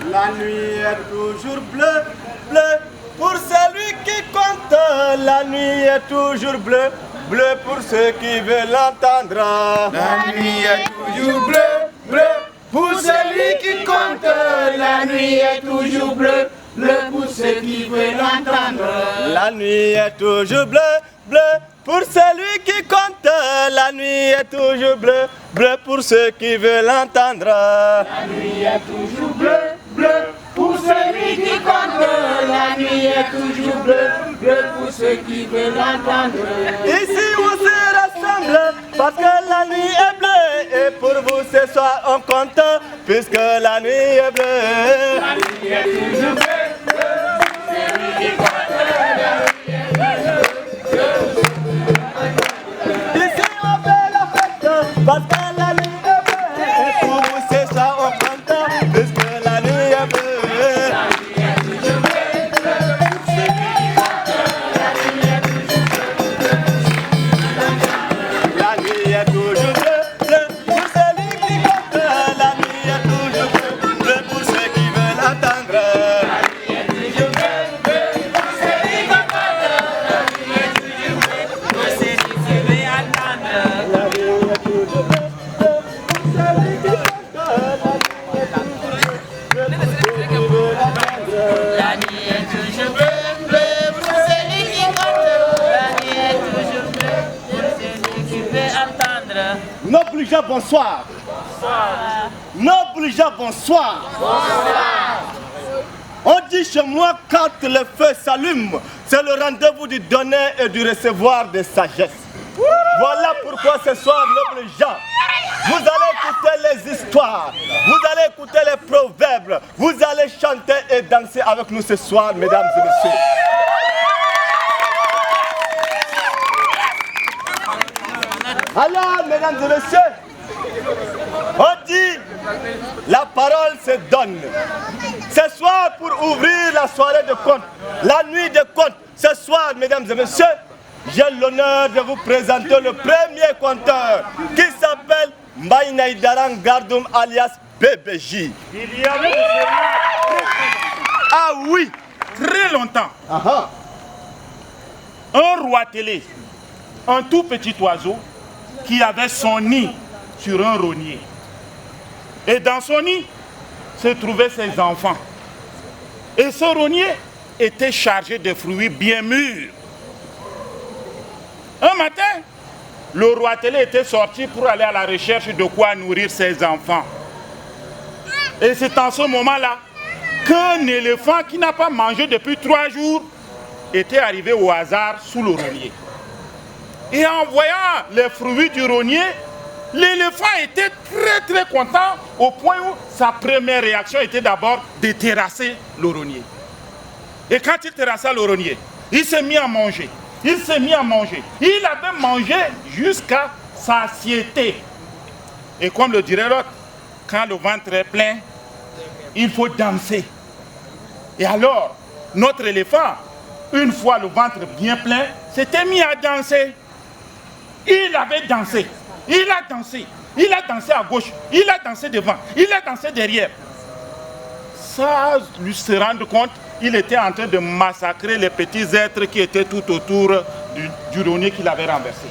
La nuit est toujours bleue, bleue pour celui qui compte. La nuit est toujours bleue, bleue pour ceux qui veulent l'entendre. La nuit est toujours bleue, bleue pour celui qui compte. La nuit est toujours bleue, bleue pour ceux qui veulent l'entendre. La nuit est toujours bleue, bleue pour celui qui compte. La nuit est toujours bleue, bleue pour ceux qui veulent l'entendre. La nuit est toujours bleue, bleue pour celui qui compte. La nuit est toujours bleue, bleue pour ceux qui veulent l'entendre. Ici on se rassemble parce que la nuit est bleue. Et pour vous ce soir on compte puisque la nuit est bleue. La nuit est toujours bleue, bleue pour celui qui compte. Parce que la nuit est bleue, et pour vous c'est ça on compte, puisque la nuit est bleue. La nuit est toujours bleue, bleue pour celui qui compte. La nuit est toujours bleue. La nuit est toujours bleue, bleue pour celui qui compte. La nuit est toujours bleue, bleue pour ceux qui veulent attendre. La nuit est toujours bleue, bleue pour celui qui compte. La nuit est toujours bleue pour celui qui veut attendre. La nuit est toujours bleue, bleue pour celui qui compte. La nuit est toujours bleue, bleue pour celui qui compte. La nuit est toujours bleue pour celui qui veut attendre. Noble gens, bonsoir. Noble gens, bonsoir. On dit chez moi, quand le feu s'allume, c'est le rendez-vous du donner et du recevoir de sagesse. Voilà pourquoi ce soir, nobles gens, vous allez écouter les histoires, vous allez écouter les proverbes, vous allez chanter et danser avec nous ce soir, mesdames et messieurs. Alors, mesdames et messieurs, on dit, la parole se donne. Ce soir, pour ouvrir la soirée de contes, la nuit de contes, ce soir, mesdames et messieurs, j'ai l'honneur de vous présenter le premier conteur qui s'appelle Mbaye Naïdaran Gardoum alias BBJ. Il y avait Ah oui, très longtemps, aha, un roi télé, un tout petit oiseau qui avait son nid sur un rognier. Et dans son nid se trouvaient ses enfants. Et ce rognier était chargé de fruits bien mûrs. Un matin, le roi télé était sorti pour aller à la recherche de quoi nourrir ses enfants. Et c'est en ce moment-là qu'un éléphant qui n'a pas mangé depuis 3 jours était arrivé au hasard sous le rognier. Et en voyant les fruits du rognier, l'éléphant était très content au point où sa première réaction était d'abord de terrasser le rognier. Et quand il terrassa le rognier, il s'est mis à manger. Il s'est mis à manger. Il avait mangé jusqu'à satiété. Et comme le dirait l'autre, quand le ventre est plein, il faut danser. Et alors, notre éléphant, une fois le ventre bien plein, s'était mis à danser. Il avait dansé. Il a dansé. il a dansé à gauche, il a dansé devant, il a dansé derrière. Sans lui se rendre compte, il était en train de massacrer les petits êtres qui étaient tout autour du rognier qu'il avait renversé.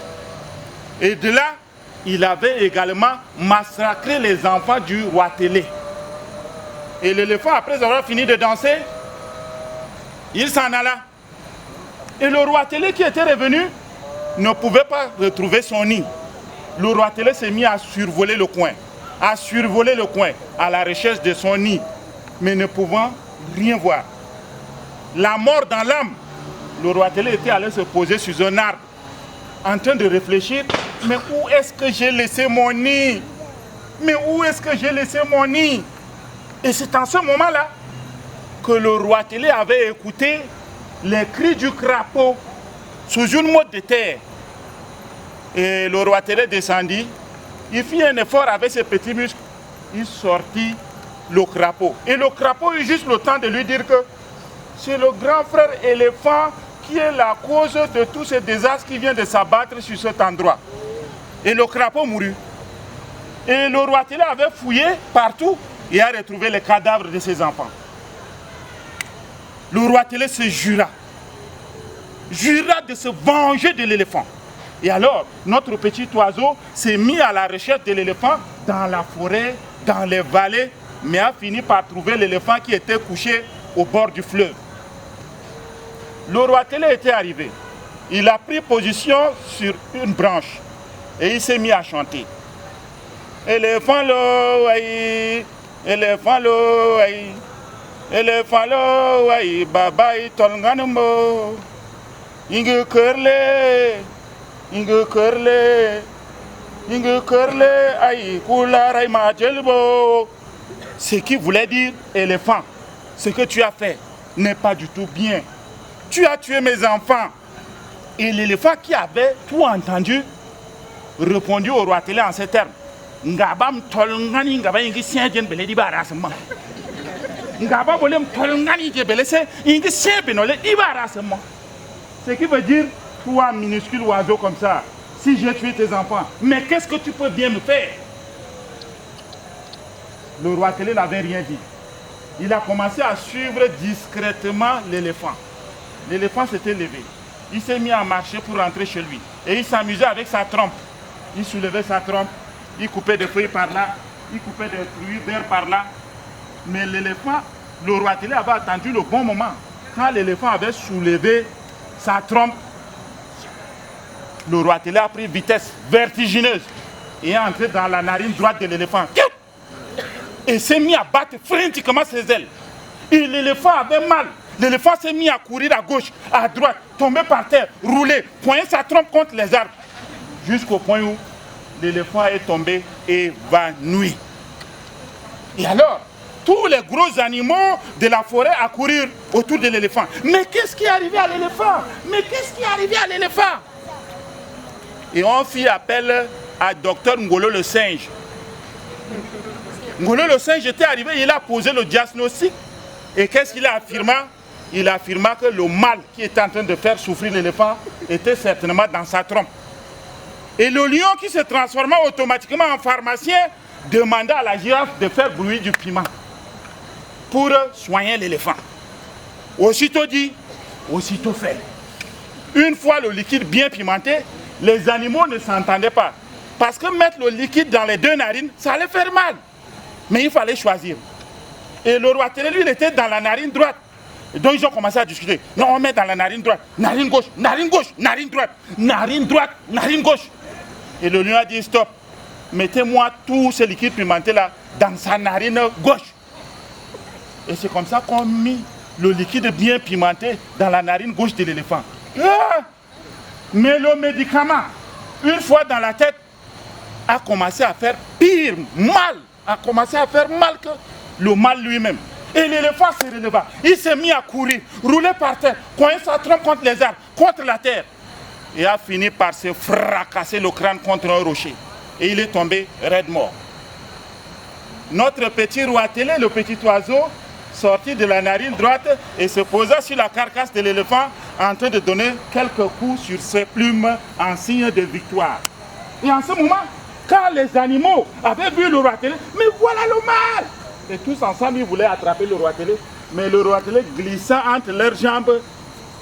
Et de là, il avait également massacré les enfants du roi Télé. Et l'éléphant, après avoir fini de danser, il s'en alla. Et le roi Télé qui était revenu ne pouvait pas retrouver son nid. Le roi Télé s'est mis à survoler le coin, à la recherche de son nid, mais ne pouvant rien voir. La mort dans l'âme, le roi Télé était allé se poser sur un arbre, en train de réfléchir, mais où est-ce que j'ai laissé mon nid? Mais où est-ce que j'ai laissé mon nid? Et c'est en ce moment-là que le roi Télé avait écouté les cris du crapaud sous une motte de terre. Et le roi Télé descendit, il fit un effort avec ses petits muscles, il sortit le crapaud. Et le crapaud eut juste le temps de lui dire que c'est le grand frère éléphant qui est la cause de tous ces désastres qui vient de s'abattre sur cet endroit. Et le crapaud mourut. Et le roi Télé avait fouillé partout et a retrouvé les cadavres de ses enfants. Le roi Télé se jura de se venger de l'éléphant. Et alors, notre petit oiseau s'est mis à la recherche de l'éléphant dans la forêt, dans les vallées, mais a fini par trouver l'éléphant qui était couché au bord du fleuve. Le roi Télé était arrivé. Il a pris position sur une branche et il s'est mis à chanter. Éléphant lo aïe, éléphant lo aïe, éléphant lo aïe, babaï tolnganumbo, inge curle, aïe, koularay majelbo. Ce qui voulait dire, éléphant, ce que tu as fait n'est pas du tout bien. Tu as tué mes enfants. Et l'éléphant qui avait tout entendu répondit au roi Télé en ces termes. Ngabam tolngani ngaba ingi sienjen beledi barasement. Ngaba bolem tolngani je belese ingi sien benole ibarasement. Ce qui veut dire, toi minuscule oiseau comme ça, si j'ai tué tes enfants, mais qu'est-ce que tu peux bien me faire? Le roi Télé n'avait rien dit. Il a commencé à suivre discrètement l'éléphant. L'éléphant s'était levé. Il s'est mis à marcher pour rentrer chez lui. Et il s'amusait avec sa trompe. Il soulevait sa trompe. Il coupait des feuilles par là. Il coupait des fruits verts par là. Mais l'éléphant, le roi Télé avait attendu le bon moment. Quand l'éléphant avait soulevé sa trompe, le roi Télé a pris vitesse vertigineuse et est entré dans la narine droite de l'éléphant. Et s'est mis à battre frénétiquement ses ailes. Et l'éléphant avait mal. L'éléphant s'est mis à courir à gauche, à droite, tomber par terre, rouler, poigner sa trompe contre les arbres. Jusqu'au point où l'éléphant est tombé évanoui. Et alors, tous les gros animaux de la forêt accoururent autour de l'éléphant. Mais qu'est-ce qui est arrivé à l'éléphant? Mais qu'est-ce qui est arrivé à l'éléphant? Et on fit appel à Dr Ngolo le singe. Ngolo le singe était arrivé, il a posé le diagnostic. Et qu'est-ce qu'il a affirmé? Il affirma que le mal qui était en train de faire souffrir l'éléphant était certainement dans sa trompe. Et le lion qui se transforma automatiquement en pharmacien demanda à la girafe de faire bruit du piment pour soigner l'éléphant. Aussitôt dit, aussitôt fait. Une fois le liquide bien pimenté, les animaux ne s'entendaient pas. Parce que mettre le liquide dans les deux narines, ça allait faire mal. Mais il fallait choisir. Et le roi Télé, lui, il était dans la narine droite. Et donc ils ont commencé à discuter. Non, on met dans la narine droite, narine gauche, narine gauche, narine droite, narine droite, narine gauche. Et le lion a dit stop, mettez-moi tout ce liquide pimenté là dans sa narine gauche. Et c'est comme ça qu'on a mis le liquide bien pimenté dans la narine gauche de l'éléphant. Ah! Mais le médicament, une fois dans la tête, a commencé à faire pire, mal, a commencé à faire mal que le mal lui-même. Et l'éléphant se releva, il s'est mis à courir, rouler par terre, coincer sa trompe contre les arbres, contre la terre. Et a fini par se fracasser le crâne contre un rocher. Et il est tombé raide mort. Notre petit roi Télé, le petit oiseau, sortit de la narine droite et se posa sur la carcasse de l'éléphant en train de donner quelques coups sur ses plumes en signe de victoire. Et en ce moment, Quand les animaux avaient vu le roi télé, mais voilà le mal. Et tous ensemble, ils voulaient attraper le roi télé. Mais le roi télé glissa entre leurs jambes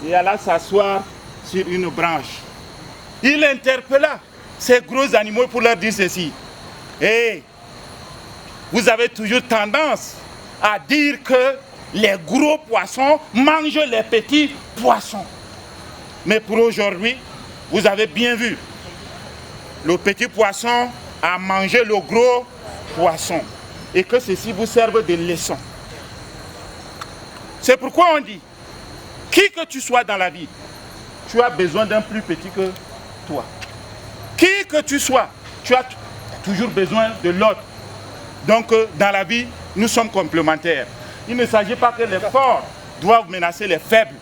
et alla s'asseoir sur une branche. Il interpella ces gros animaux pour leur dire ceci. Hey, vous avez toujours tendance à dire que les gros poissons mangent les petits poissons. Mais pour aujourd'hui, vous avez bien vu, le petit poisson a mangé le gros poisson et que ceci vous serve de leçon. C'est pourquoi on dit, qui que tu sois dans la vie, tu as besoin d'un plus petit que toi. Qui que tu sois, tu as toujours besoin de l'autre. Donc dans la vie, nous sommes complémentaires. Il ne s'agit pas que les forts doivent menacer les faibles.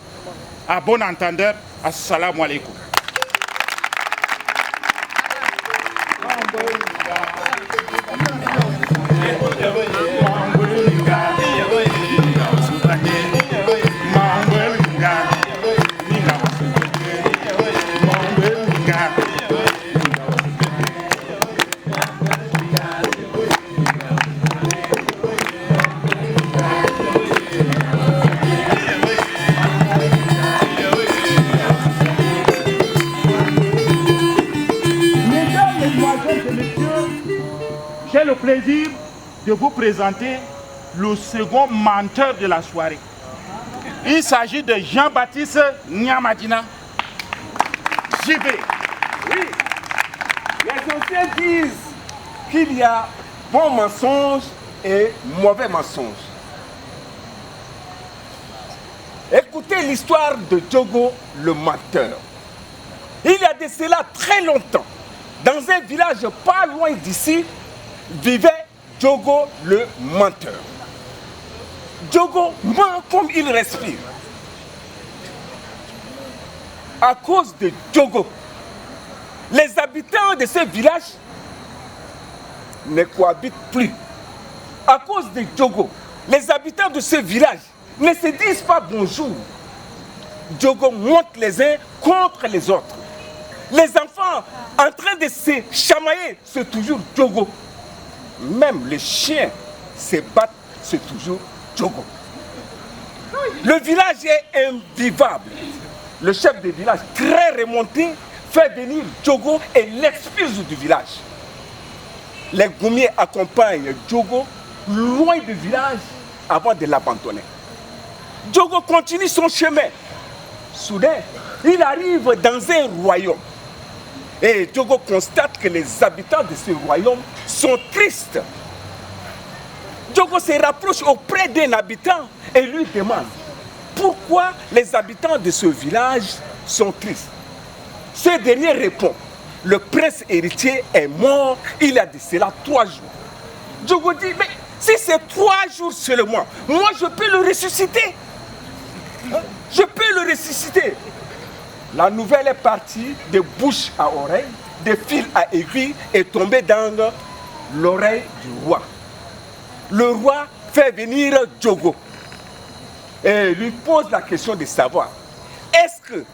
À bon entendeur, assalamu alaikum. J'ai le plaisir de vous présenter le second menteur de la soirée. Il s'agit de Jean-Baptiste Nyamadina. JB. Oui, les anciens disent qu'il y a bon mensonge et mauvais mensonge. Écoutez l'histoire de Diogo le menteur. Il y a de cela très longtemps, dans un village pas loin d'ici, vivait Diogo le menteur. Diogo ment comme il respire. À cause de Diogo, les habitants de ce village ne cohabitent plus. À cause de Diogo, les habitants de ce village ne se disent pas bonjour. Diogo monte les uns contre les autres. Les enfants en train de se chamailler, c'est toujours Diogo. Même les chiens se battent, c'est toujours Diogo. Le village est invivable. Le chef de village, très remonté, fait venir Diogo et l'expulse du village. Les goumiers accompagnent Diogo loin du village avant de l'abandonner. Diogo continue son chemin. Soudain, il arrive dans un royaume. Et Diogo constate que les habitants de ce royaume sont tristes. Diogo se rapproche auprès d'un habitant et lui demande pourquoi les habitants de ce village sont tristes. Ce dernier répond, le prince héritier est mort il y a de cela 3 jours. Diogo dit, mais si c'est 3 jours seulement, moi je peux le ressusciter. Je peux le ressusciter. La nouvelle est partie de bouche à oreille, de fil à aiguille et tombée dans l'oreille du roi. Le roi fait venir Diogo et lui pose la question de savoir, est-ce que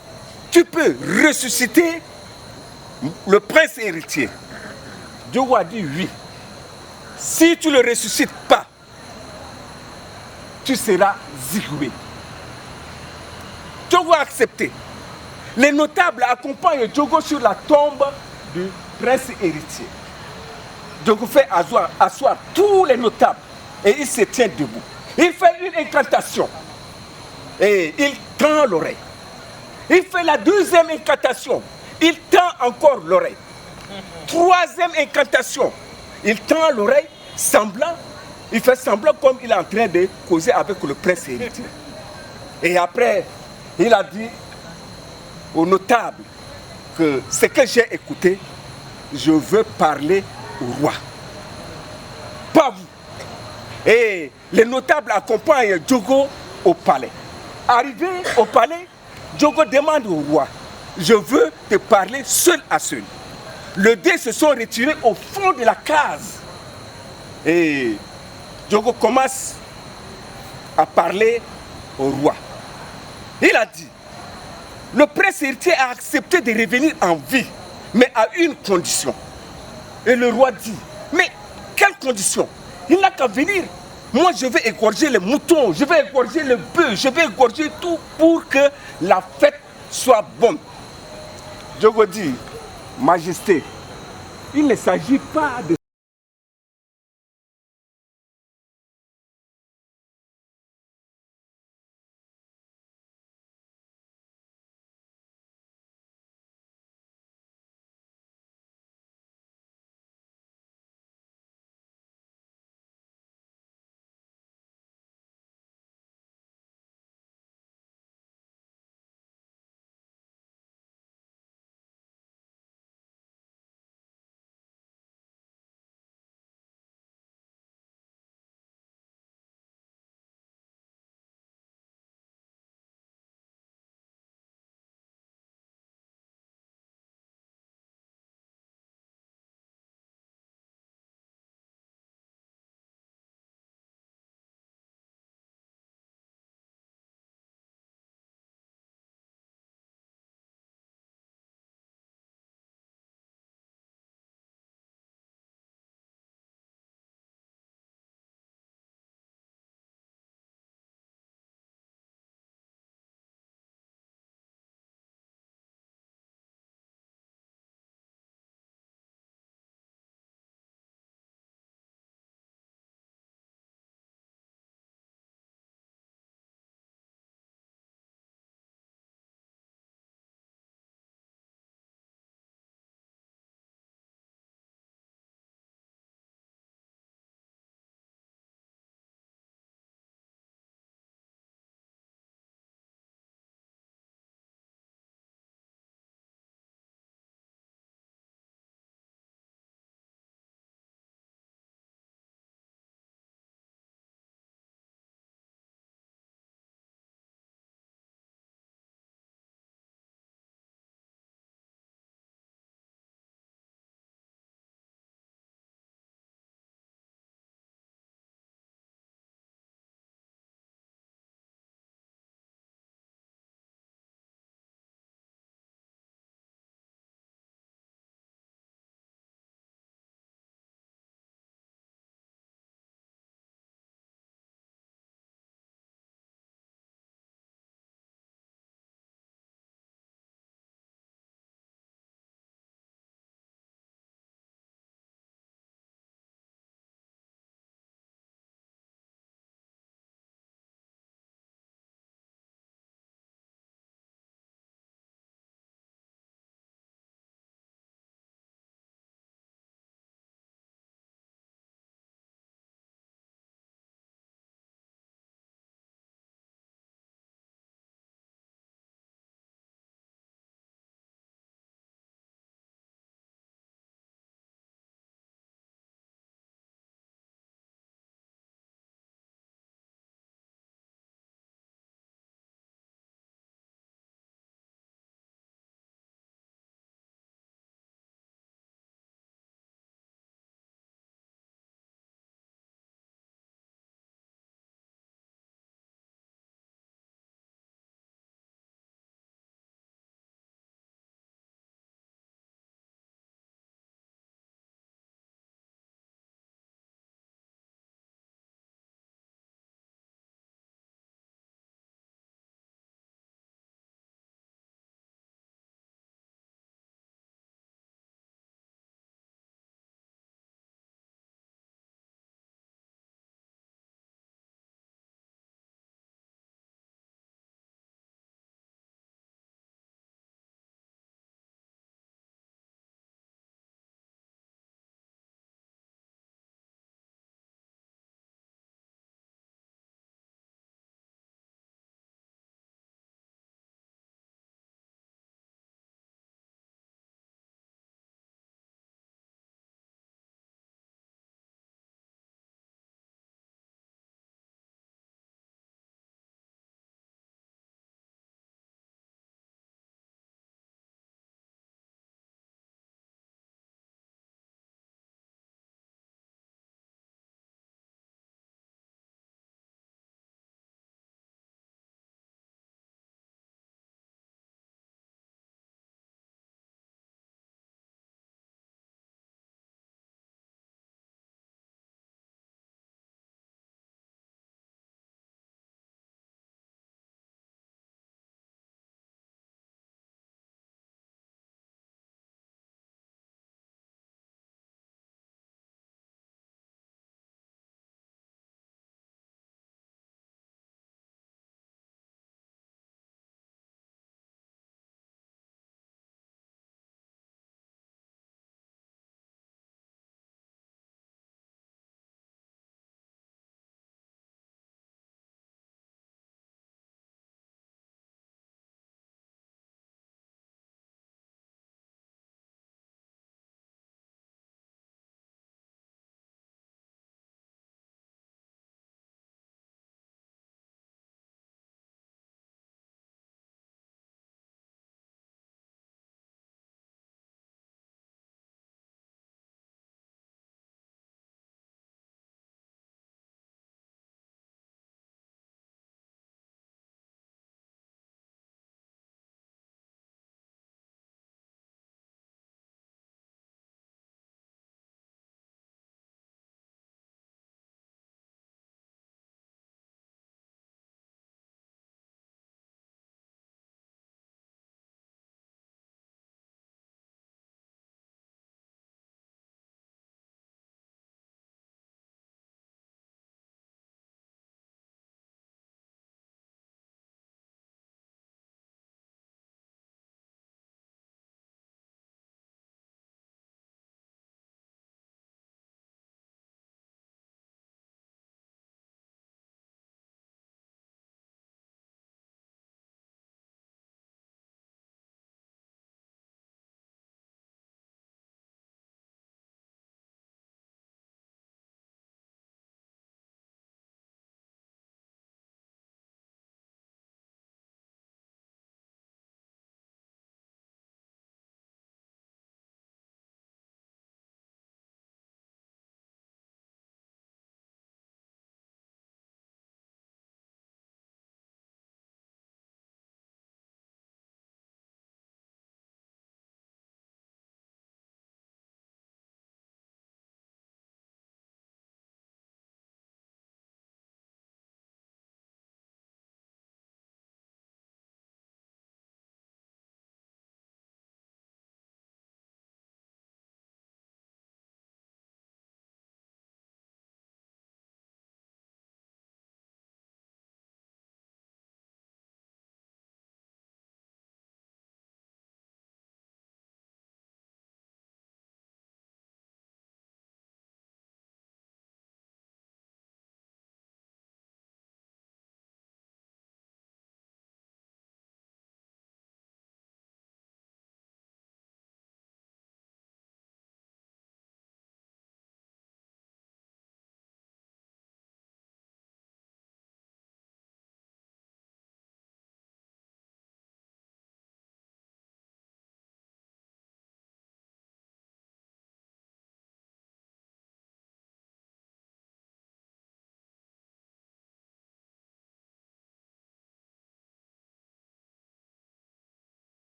tu peux ressusciter le prince héritier? Diogo a dit oui. Si tu ne le ressuscites pas, tu seras zigoué. Diogo a accepté. Les notables accompagnent Diogo sur la tombe du prince héritier. Diogo fait asseoir tous les notables et il se tient debout. Il fait une incantation et il tend l'oreille. Il fait la 2e incantation. Il tend encore l'oreille. 3e incantation. Il tend l'oreille, il fait semblant comme il est en train de causer avec le prince héritier. Et après, il a dit aux notables que ce que j'ai écouté, je veux parler au roi. Pas vous. Et les notables accompagnent Diogo au palais. Arrivé au palais, Diogo demande au roi, je veux te parler seul à seul. Les deux se sont retirés au fond de la case. Et Diogo commence à parler au roi. Il a dit, le prince héritier a accepté de revenir en vie, mais à une condition. Et le roi dit, mais quelles conditions? Il n'a qu'à venir. Moi, je vais égorger les moutons, je vais égorger le bœuf, je vais égorger tout pour que la fête soit bonne. Diogo dit, Majesté, il ne s'agit pas de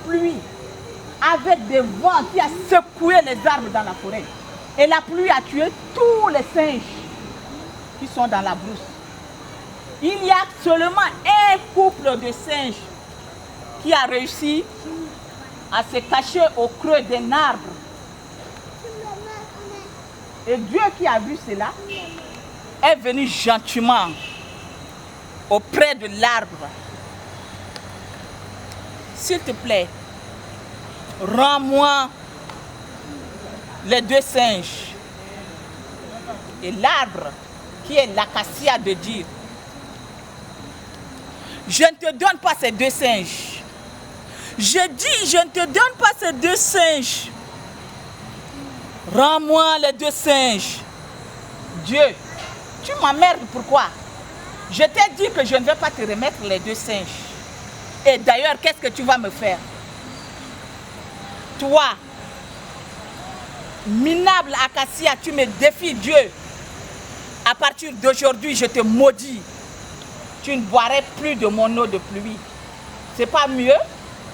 pluie avec des vents qui a secoué les arbres dans la forêt. Et la pluie a tué tous les singes qui sont dans la brousse. Il y a seulement un couple de singes qui a réussi à se cacher au creux d'un arbre. Et Dieu qui a vu cela est venu gentiment auprès de l'arbre. S'il te plaît, rends-moi les 2 singes. Et l'arbre, qui est l'acacia, de dire, je ne te donne pas ces 2 singes. Je dis, je ne te donne pas ces 2 singes. Rends-moi les 2 singes. Dieu, tu m'emmerdes, pourquoi? Je t'ai dit que je ne vais pas te remettre les 2 singes. Et d'ailleurs, qu'est-ce que tu vas me faire? Toi, minable acacia, tu me défies, Dieu. À partir d'aujourd'hui, je te maudis. Tu ne boirais plus de mon eau de pluie. C'est pas mieux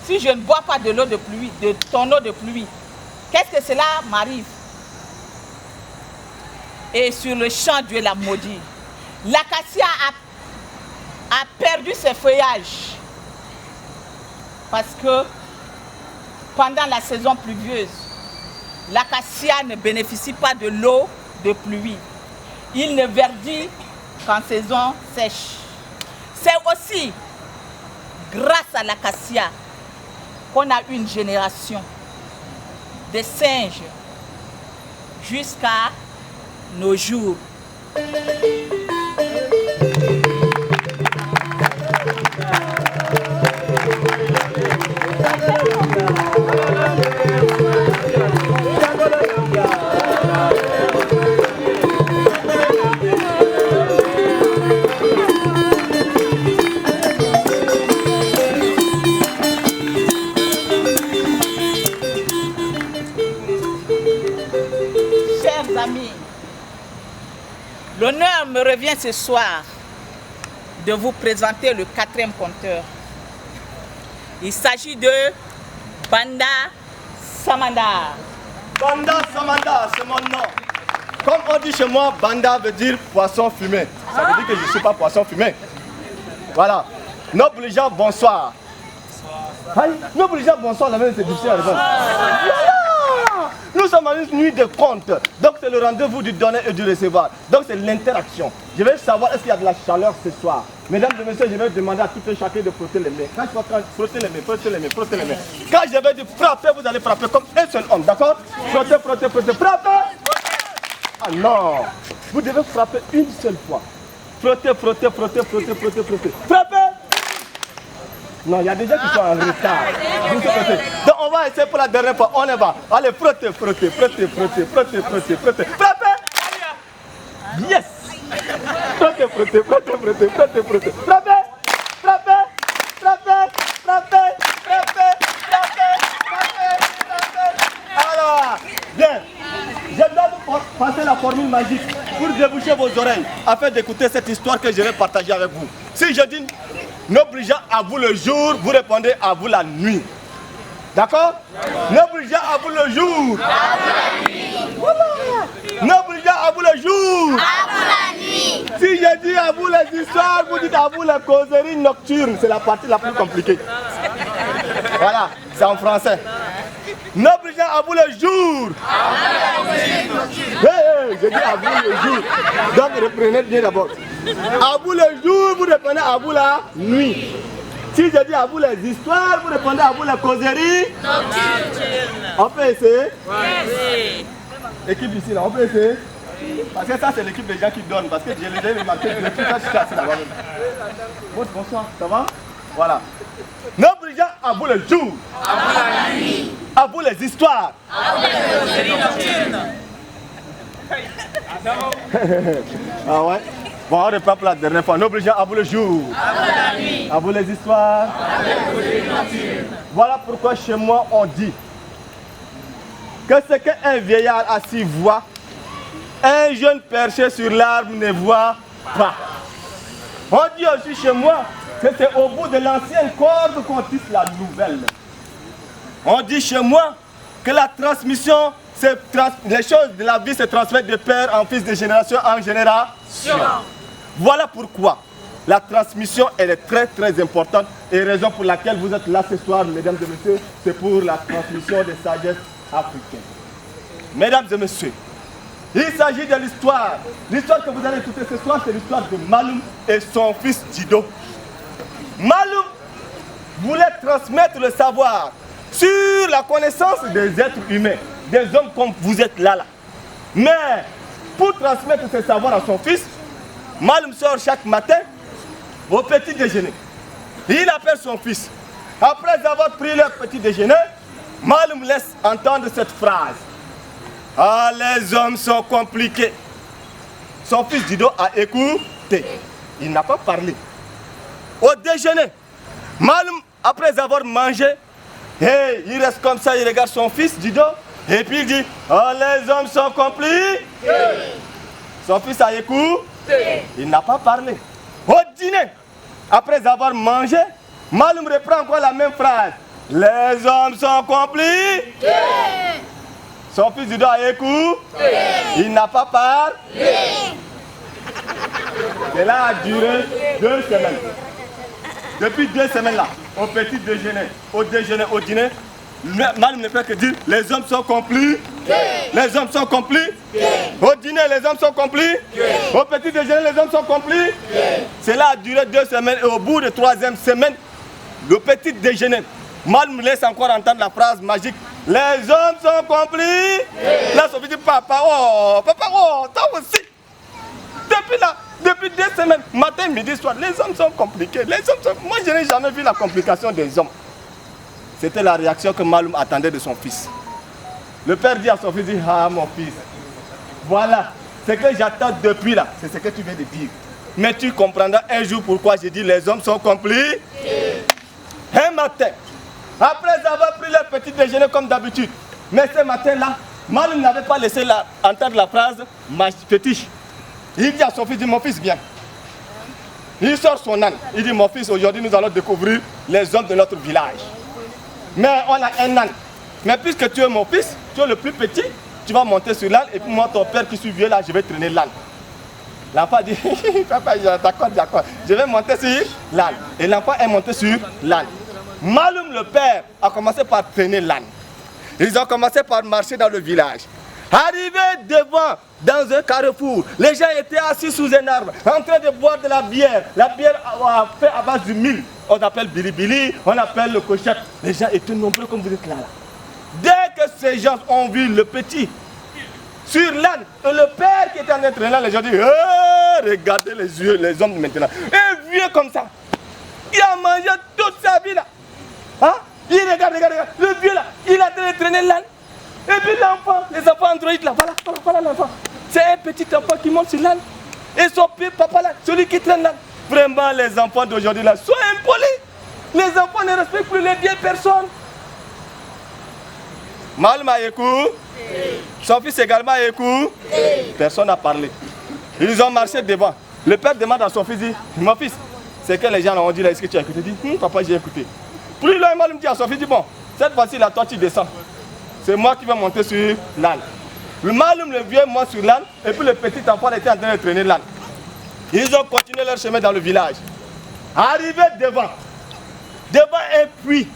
si je ne bois pas de l'eau de pluie, de ton eau de pluie. Qu'est-ce que cela m'arrive? Et sur le champ, Dieu l'a maudit. L'acacia a perdu ses feuillages. Parce que pendant la saison pluvieuse, l'acacia ne bénéficie pas de l'eau de pluie. Il ne verdit qu'en saison sèche. C'est aussi grâce à l'acacia qu'on a une génération de singes jusqu'à nos jours. Chers amis, l'honneur me revient ce soir de vous présenter le 4e conteur. Il s'agit de Banda Samanda. Banda Samanda, c'est mon nom. Comme on dit chez moi, Banda veut dire poisson fumé. Ça veut dire que je ne suis pas poisson fumé. Voilà. Nobles gens, bonsoir. Bonsoir. Nobles gens, bonsoir. La même, c'est difficile à répondre. Nous sommes à une nuit de compte. Donc c'est le rendez-vous du donner et du recevoir. Donc c'est l'interaction. Je vais savoir est-ce qu'il y a de la chaleur ce soir. Mesdames et messieurs, je vais demander à tout un chacun de frotter les mains. Quand je vais frotter les mains, frotter les mains, frotter les mains. Quand je vais dire frapper, vous allez frapper comme un seul homme, d'accord? Frotter, frotter, frotter, frapper. Ah non, vous devez frapper une seule fois. Frotter, frotter, frotter, frotter, frotter, frotter. Frapper. Non, il y a des gens qui sont en retard. Donc on va essayer pour la dernière fois. On y va. Allez, frotter, frotter, frotter, frotter, frotter, frotter, frotter. Frapper. Yes. Frotter, frotter, frotter, frotter, frotter, frotter. Frapper. Frapper. Frapper. Frapper. Frapper. Frapper. Frapper. Frapper. Alors, bien. Je dois vous passer la formule magique pour déboucher vos oreilles afin d'écouter cette histoire que je vais partager avec vous. Si je dis noble gens à vous le jour, vous répondez à vous la nuit. D'accord? Noble gens à vous le jour. À vous la nuit. Voilà. Noble gens à vous le jour. À vous la nuit. Si je dis à vous les histoires, vous dites à vous les causeries nocturnes. C'est la partie la plus compliquée. Voilà, c'est en français. Noble gens à vous le jour. Hey, je dis à vous le jour. Donc reprenez bien d'abord. À vous le jour, vous répondez à vous la nuit. Si je dis à vous les histoires, vous répondez à vous la causerie nocturne. On peut essayer? Oui. L'équipe ici, là, on peut essayer? Parce que ça, c'est l'équipe des gens qui donnent. Parce que je les ai remarqués depuis quand je suis assis là-bas. Bonsoir, ça va? Voilà. Noble gens à vous le jour. À vous la nuit. À vous les histoires. À vous les causeries nocturnes. Ah ouais? Bon, on reprend pour la dernière fois. Noble gens à vous le jour. À vous la nuit. À vous les histoires. À vous les causeries nocturnes. Voilà pourquoi chez moi on dit que ce qu'un vieillard assis voit, un jeune perché sur l'arbre ne voit pas. On dit aussi chez moi que c'est au bout de l'ancienne corde qu'on tisse la nouvelle. On dit chez moi que la transmission, les choses de la vie se transmettent de père en fils, de génération en génération. Voilà pourquoi la transmission, elle est très très importante et raison pour laquelle vous êtes là ce soir, mesdames et messieurs, c'est pour la transmission des sagesses africaines. Mesdames et messieurs, il s'agit de l'histoire. L'histoire que vous allez écouter ce soir, c'est l'histoire de Maloum et son fils Djido. Maloum voulait transmettre le savoir sur la connaissance des êtres humains, des hommes comme vous êtes là. Mais pour transmettre ce savoir à son fils, Maloum sort chaque matin au petit déjeuner. Il appelle son fils. Après avoir pris leur petit déjeuner, Maloum laisse entendre cette phrase. Ah, les hommes sont compliqués. Son fils Djido a écouté. Il n'a pas parlé. Au déjeuner, Maloum, après avoir mangé, hey, il reste comme ça, il regarde son fils Djido, et puis il dit, oh, les hommes sont compliqués. Son fils a écouté. Il n'a pas parlé. Au dîner, après avoir mangé, Maloum reprend encore la même phrase. Les hommes sont compliqués. Son fils Djido a écouté. Il n'a pas parlé. Cela a duré 2 semaines. Depuis 2 semaines là, au petit déjeuner, au déjeuner, au dîner, Maloum ne fait que dire les hommes sont compliqués. Les hommes sont compliqués. Au dîner, les hommes sont compliqués. Au petit déjeuner, les hommes sont compliqués. Cela a duré 2 semaines et au bout de 3e semaine, le petit déjeuner, Maloum laisse encore entendre la phrase magique. Les hommes sont compliqués. Là, son fils dit papa, oh, toi aussi. Depuis 2 semaines, matin, midi, soir, les hommes sont compliqués. Moi, je n'ai jamais vu la complication des hommes. C'était la réaction que Maloum attendait de son fils. Le père dit à son fils, ah mon fils, voilà, ce que j'attends depuis là, c'est ce que tu viens de dire. Mais tu comprendras un jour pourquoi j'ai dit les hommes sont compliqués. Un matin, après avoir pris leur petit déjeuner comme d'habitude, mais ce matin-là, Maloum n'avait pas laissé entendre la phrase fétiche. Il dit à son fils, dit, mon fils, viens. Il sort son âne. Il dit, mon fils, aujourd'hui nous allons découvrir les hommes de notre village. Mais on a un âne. Mais puisque tu es mon fils, tu es le plus petit, tu vas monter sur l'âne et puis moi, ton père qui suis vieux là, je vais traîner l'âne. L'enfant dit, papa, d'accord, je vais monter sur l'âne. Et l'enfant est monté sur l'âne. Maloum, le père, a commencé par traîner l'âne. Ils ont commencé par marcher dans le village. Arrivé devant, dans un carrefour, les gens étaient assis sous un arbre, en train de boire de la bière. La bière fait à base du mil. On appelle bilibili, on appelle le cochette. Les gens étaient nombreux comme vous êtes là. Dès que ces gens ont vu le petit sur l'âne, et le père qui était en train de traîner, les gens disent, regardez les yeux, les hommes maintenant. Un vieux comme ça, il a mangé toute sa vie là. Hein? Il regarde, le vieux là, il a en train de traîner l'âne. Et puis l'enfant, les enfants androïdes là, voilà l'enfant. C'est un petit enfant qui monte sur l'âne. Et son papa là, celui qui traîne l'âne. Vraiment, les enfants d'aujourd'hui là sont impolis. Les enfants ne respectent plus les vieilles personnes. Maloum a écouté. Son fils également a écouté. Personne n'a parlé. Ils ont marché devant. Le père demande à son fils, dit, mon fils, c'est que les gens ont dit là, est-ce que tu as écouté? Il dit, papa, j'ai écouté. Plus loin, Maloum dit à son fils, dit, bon, cette fois-ci là, toi tu descends. C'est moi qui vais monter sur l'âne. Le Maloum, le vieux, monte sur l'âne. Et puis le petit enfant était en train de traîner l'âne. Ils ont continué leur chemin dans le village. Arrivé devant un puits,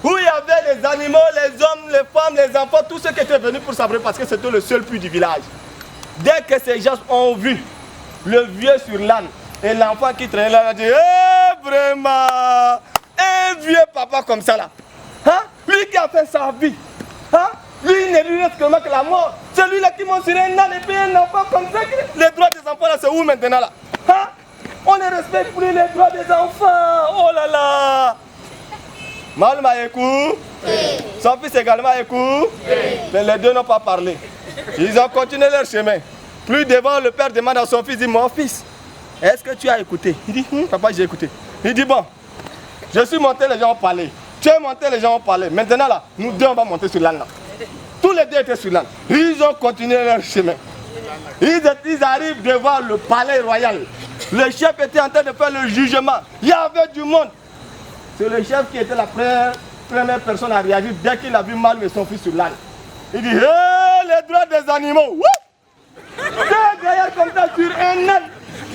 où il y avait les animaux, les hommes, les femmes, les enfants, tous ceux qui étaient venus pour s'abreuver parce que c'était le seul puits du village. Dès que ces gens ont vu le vieux sur l'âne et l'enfant qui traînait là, ils ont dit, vraiment, un vieux papa comme ça là, hein? Lui qui a fait sa vie. Hein? Lui, il ne lui reste que la mort. Celui-là qui monte sur un âne et puis un enfant comme ça. Les droits des enfants là, c'est où maintenant là? Hein? On ne respecte plus les droits des enfants. Oh là là! Maloum a écouté. Son fils également a écouté. Mais les deux n'ont pas parlé. Ils ont continué leur chemin. Plus devant, le père demande à son fils, dit, mon fils, est-ce que tu as écouté? Il dit, papa, j'ai écouté. Il dit, bon, je suis monté, les gens ont parlé. Tu es monté, les gens ont parlé. Maintenant là, nous deux, on va monter sur l'âne là. Tous les deux étaient sur l'âne. Ils ont continué leur chemin. Ils arrivent devant le palais royal. Le chef était en train de faire le jugement. Il y avait du monde. C'est le chef qui était la première personne à réagir dès qu'il a vu Malum et son fils sur l'âne. Il dit, hé, les droits des animaux. Deux gaillards comme ça sur un âne.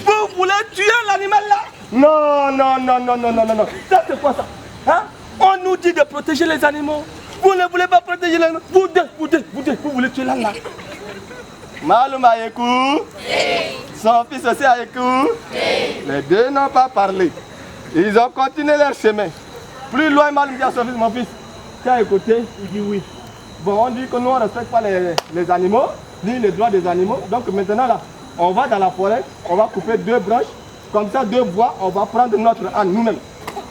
Vous voulez tuer l'animal là? Non, non, non, non, non, non, non, non. Ça c'est quoi ça? Hein? On nous dit de protéger les animaux. Vous ne voulez pas protéger les animaux. Vous voulez tuer l'âne là. Malum a écouté. Son fils aussi a écouté. Les deux n'ont pas parlé. Ils ont continué leur chemin. Plus loin, Malum dit à son fils, mon fils, tu as écouté? Il dit oui. Bon, on dit que nous on ne respecte pas les animaux, ni les droits des animaux. Donc maintenant là, on va dans la forêt, on va couper deux branches. Comme ça, deux bois, on va prendre notre âne nous-mêmes.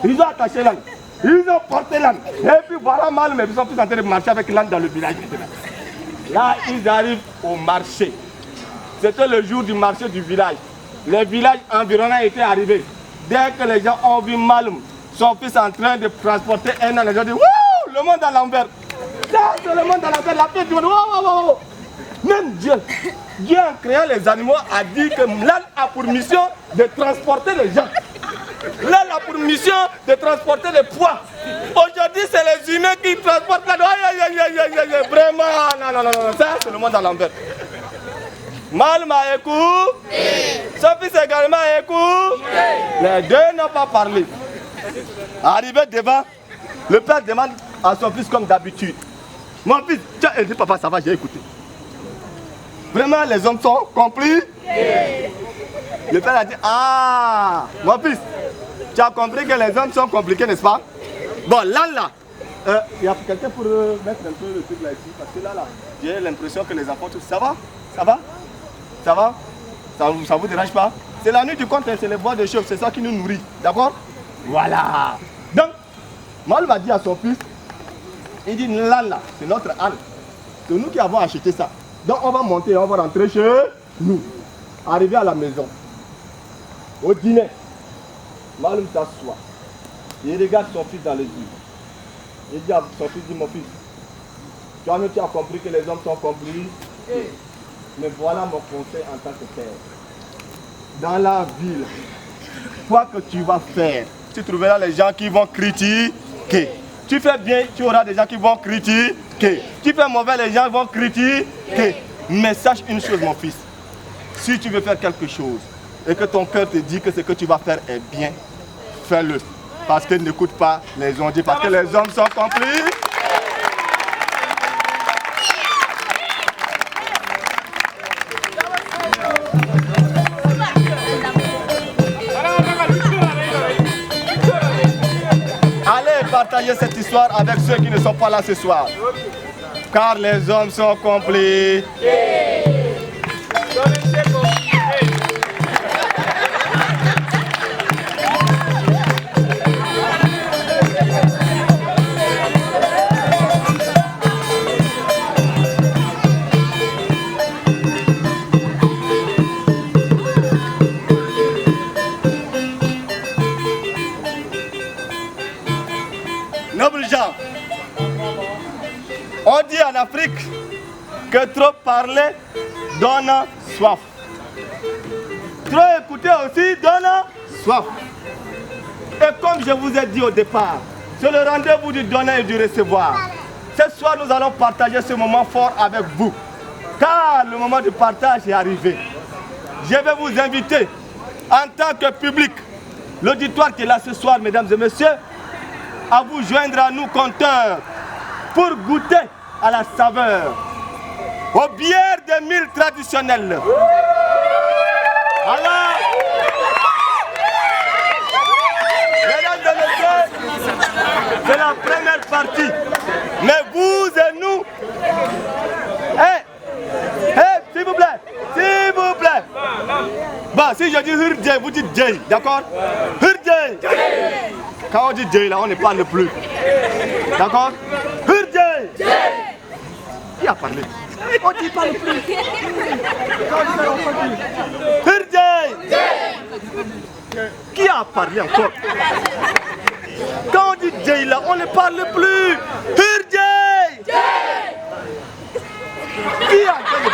Ils ont attaché l'âne. Ils ont porté l'âne. Et puis voilà Malum, ils sont tous en train de marcher avec l'âne dans le village. Là, ils arrivent au marché. C'était le jour du marché du village. Les villages environnants étaient arrivés. Dès que les gens ont vu Malum, son fils en train de transporter un âne, ils ont dit, wouh, le monde à l'envers. Ça, c'est le monde à l'envers. La fille du monde, wouh. Même Dieu, en créant les animaux, a dit que l'âne a pour mission de transporter les gens. L'âne a pour mission de transporter les poids. Aujourd'hui, c'est les humains qui transportent l'âne. Aïe, vraiment, non, ça, c'est le monde à l'envers. Malum a écouté, son fils également a écouté. Les deux n'ont pas parlé. Arrivé devant, le père demande à son fils comme d'habitude. Mon fils, tiens, il dit papa, ça va, j'ai écouté. Vraiment, les hommes sont compris. Le père a dit, ah, mon fils, tu as compris que les hommes sont compliqués, n'est-ce pas? Bon, là, il y a quelqu'un pour mettre un peu le truc là ici, parce que là, j'ai l'impression que les enfants, tout ça va? Ça va? Ça va? Ça vous dérange pas? C'est la nuit du compte, c'est les bois de chauve, c'est ça qui nous nourrit, d'accord? Voilà. Donc, Malum a dit à son fils, il dit, là, c'est notre âne. C'est nous qui avons acheté ça. Donc on va monter, on va rentrer chez nous. Arrivé à la maison, au dîner, Malum s'assoit. Il regarde son fils dans les yeux. Il dit à son fils, mon fils, tu as compris que les hommes sont compris. Mais voilà mon conseil en tant que père. Dans la ville, quoi que tu vas faire, tu trouveras les gens qui vont critiquer. Tu fais bien, tu auras des gens qui vont critiquer. Tu fais mauvais, les gens vont critiquer. Mais sache une chose, mon fils. Si tu veux faire quelque chose et que ton cœur te dit que ce que tu vas faire est bien, fais-le. Parce que n'écoute pas les hommes, parce que les hommes sont complices. Partagez cette histoire avec ceux qui ne sont pas là ce soir. Car les hommes sont complices. Nobles gens, on dit en Afrique que trop parler donne soif. Trop écouter aussi donne soif. Et comme je vous ai dit au départ, c'est le rendez-vous du donner et du recevoir. Ce soir, nous allons partager ce moment fort avec vous. Car le moment du partage est arrivé. Je vais vous inviter en tant que public, l'auditoire qui est là ce soir, mesdames et messieurs, à vous joindre à nous compteurs pour goûter à la saveur, aux bières des milles traditionnelles. Alors, mesdames et messieurs, c'est la première partie. Mais vous et nous, s'il vous plaît, Bon, si je dis Hurdjay, vous dites Jay, d'accord? Hurdjay. Quand on dit Jay, là, on ne parle plus. D'accord? Hurdjay. Qui a parlé? On ne parle plus. Hurdjay. Qui a parlé encore? Quand on dit Jay, là, on ne parle plus. Hurdjay. Qui a parlé?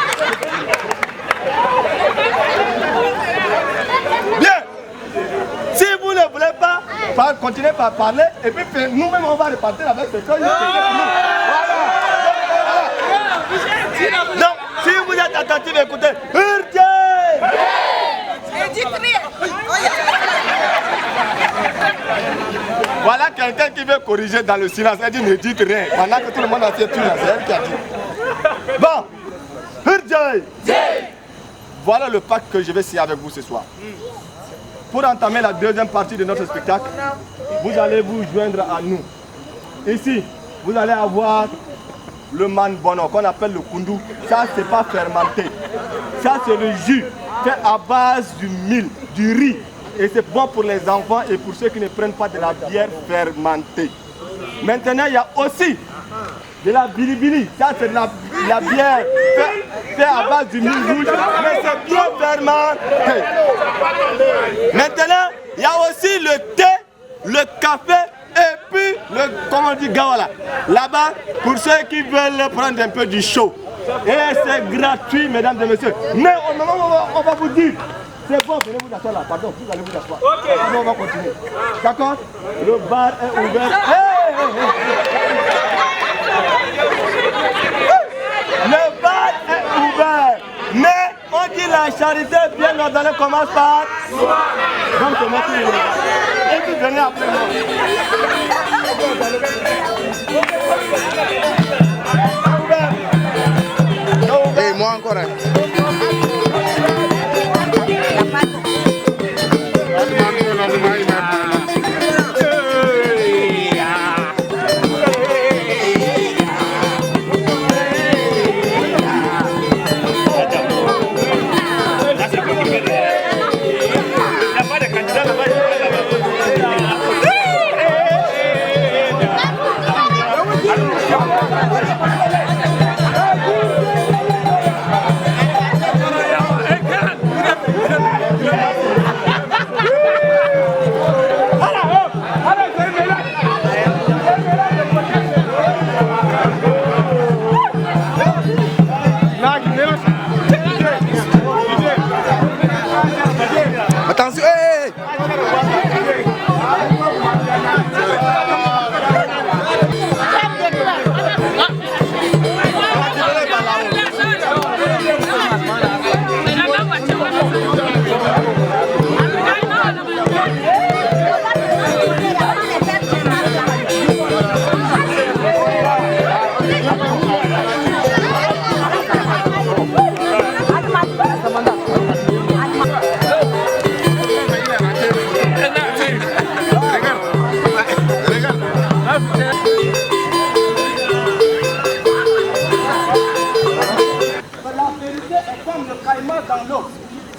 Bien. Si vous ne voulez pas, continuez par parler et puis nous-mêmes on va repartir avec ce que voilà. Donc, si vous êtes attentif, écoutez. Voilà quelqu'un qui veut corriger dans le silence. Elle dit ne dites rien. Pendant que tout le monde a fait tout là, c'est elle qui a dit. Bon. Voilà le pacte que je vais signer avec vous ce soir. Pour entamer la deuxième partie de notre spectacle, vous allez vous joindre à nous. Ici, vous allez avoir le manbono qu'on appelle le kundu. Ça, c'est pas fermenté. Ça, c'est le jus fait à base du mil, du riz. Et c'est bon pour les enfants et pour ceux qui ne prennent pas de la bière fermentée. Maintenant, il y a aussi de la bilibili. Ça, c'est de la bière faite à base du mil rouge, mais c'est bien fermenté. Maintenant, il y a aussi le thé, le café et puis le, comment on dit, gawala. Là-bas, pour ceux qui veulent prendre un peu du chaud. Et c'est gratuit, mesdames et messieurs. Mais on va vous dire. C'est bon, venez vous asseoir là, pardon, vous allez vous asseoir. Okay. On va continuer. D'accord? Le bar est ouvert. Le bar est ouvert. Mais on dit la charité bien ordonnée commence par soi. Donc c'est moi qui viens. Et puis venez après moi. Et moi encore. Attention, hey!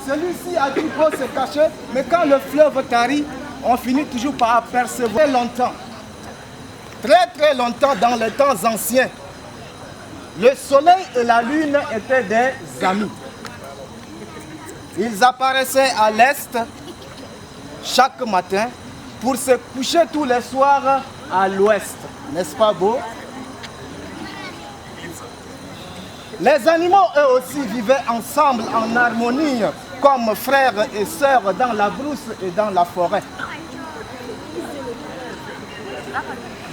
Celui-ci a dû se cacher, mais quand le fleuve tarit, on finit toujours par apercevoir longtemps. Très longtemps dans les temps anciens, le soleil et la lune étaient des amis. Ils apparaissaient à l'est chaque matin pour se coucher tous les soirs à l'ouest. N'est-ce pas beau? Les animaux, eux aussi, vivaient ensemble en harmonie, comme frères et sœurs dans la brousse et dans la forêt.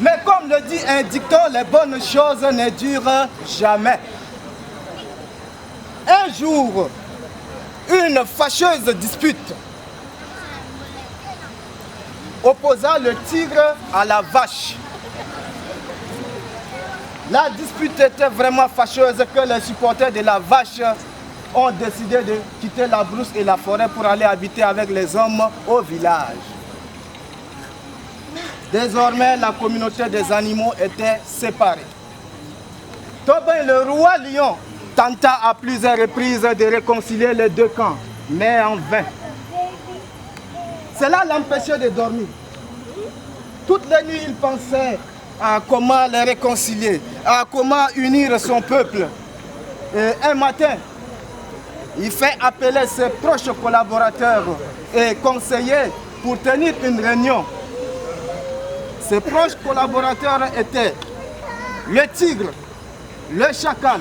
Mais comme le dit un dicton, les bonnes choses ne durent jamais. Un jour, une fâcheuse dispute opposa le tigre à la vache. La dispute était vraiment fâcheuse que les supporters de la vache ont décidé de quitter la brousse et la forêt pour aller habiter avec les hommes au village. Désormais, la communauté des animaux était séparée. Tobin, le roi lion, tenta à plusieurs reprises de réconcilier les deux camps, mais en vain. Cela l'empêchait de dormir. Toutes les nuits, il pensait à comment les réconcilier, à comment unir son peuple. Et un matin, il fait appeler ses proches collaborateurs et conseillers pour tenir une réunion. Ses proches collaborateurs étaient le tigre, le chacal,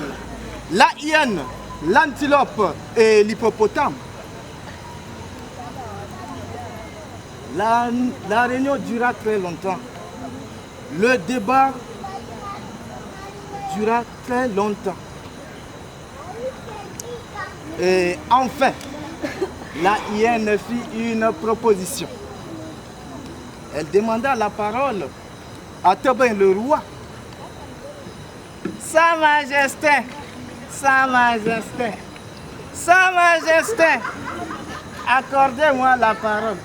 la hyène, l'antilope et l'hippopotame. La réunion dura très longtemps. Le débat dura très longtemps. Et enfin, la hyène fit une proposition. Elle demanda la parole à Tobin le roi. Sa Majesté, Sa Majesté, Sa Majesté, accordez-moi la parole.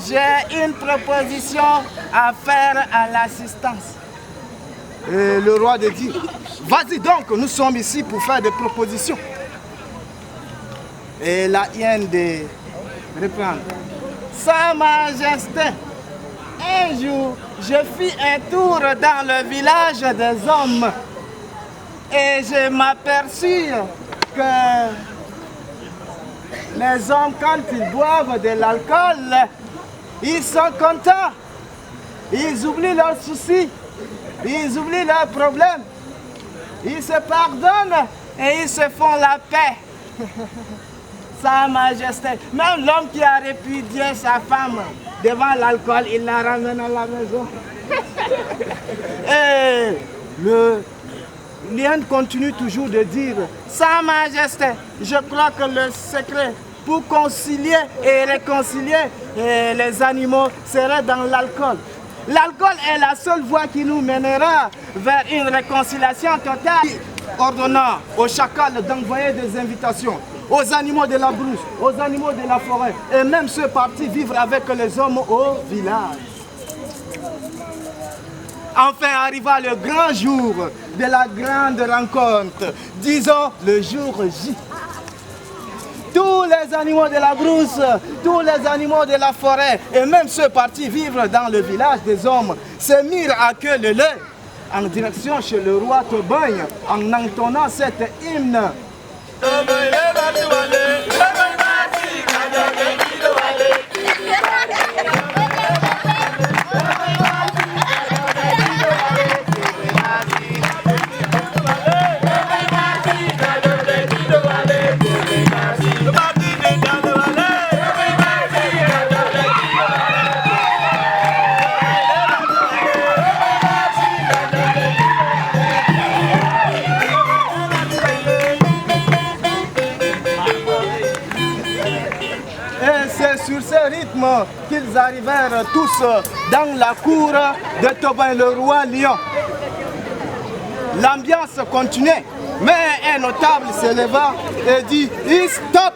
J'ai une proposition à faire à l'assistance. Et le roi de dit, vas-y donc, nous sommes ici pour faire des propositions. Et la hyène de reprendre. Sa Majesté, un jour, je fis un tour dans le village des hommes et je m'aperçus que les hommes, quand ils boivent de l'alcool, ils sont contents, ils oublient leurs soucis, ils oublient leurs problèmes, ils se pardonnent et ils se font la paix. Sa Majesté, même l'homme qui a répudié sa femme devant l'alcool, il la ramène à la maison. Et le lion continue toujours de dire, Sa Majesté, je crois que le secret pour concilier et réconcilier les animaux serait dans l'alcool. L'alcool est la seule voie qui nous mènera vers une réconciliation totale. Ordonnant aux chacals d'envoyer des invitations aux animaux de la brousse, aux animaux de la forêt, et même ceux partis vivre avec les hommes au village. Enfin arriva le grand jour de la grande rencontre, disons le jour J. Tous les animaux de la brousse, tous les animaux de la forêt, et même ceux partis vivre dans le village des hommes, se mirent à queue leu en direction chez le roi Tobin en entonnant cette hymne. Sur ce rythme qu'ils arrivèrent tous dans la cour de Tobin le roi lion. L'ambiance continuait, mais un notable se leva et dit « Stop !»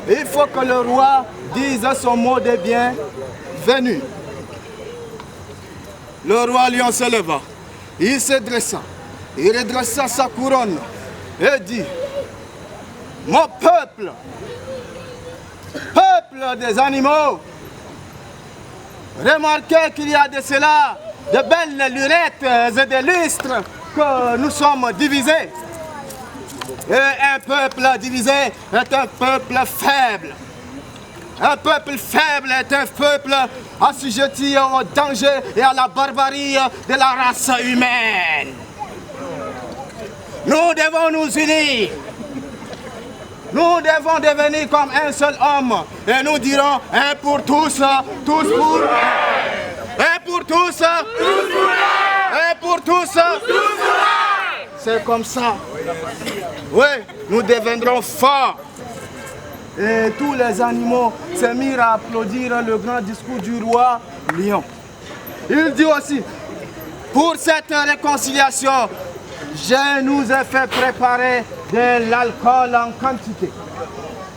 Il faut que le roi dise son mot de bienvenue. Le roi lion se leva, il se dressa, il redressa sa couronne et dit « Mon peuple, peuple des animaux, remarquez qu'il y a de cela de belles lunettes et de lustres que nous sommes divisés. Et un peuple divisé est un peuple faible. Un peuple faible est un peuple assujetti au danger et à la barbarie de la race humaine. Nous devons nous unir. Nous devons devenir comme un seul homme et nous dirons un pour tous, tous pour un. Un pour tous, tous pour un. Un pour tous, tous pour un. C'est comme ça. Oui, nous deviendrons forts. Et tous les animaux se mirent à applaudir le grand discours du roi lion. Il dit aussi, pour cette réconciliation, je nous ai fait préparer de l'alcool en quantité.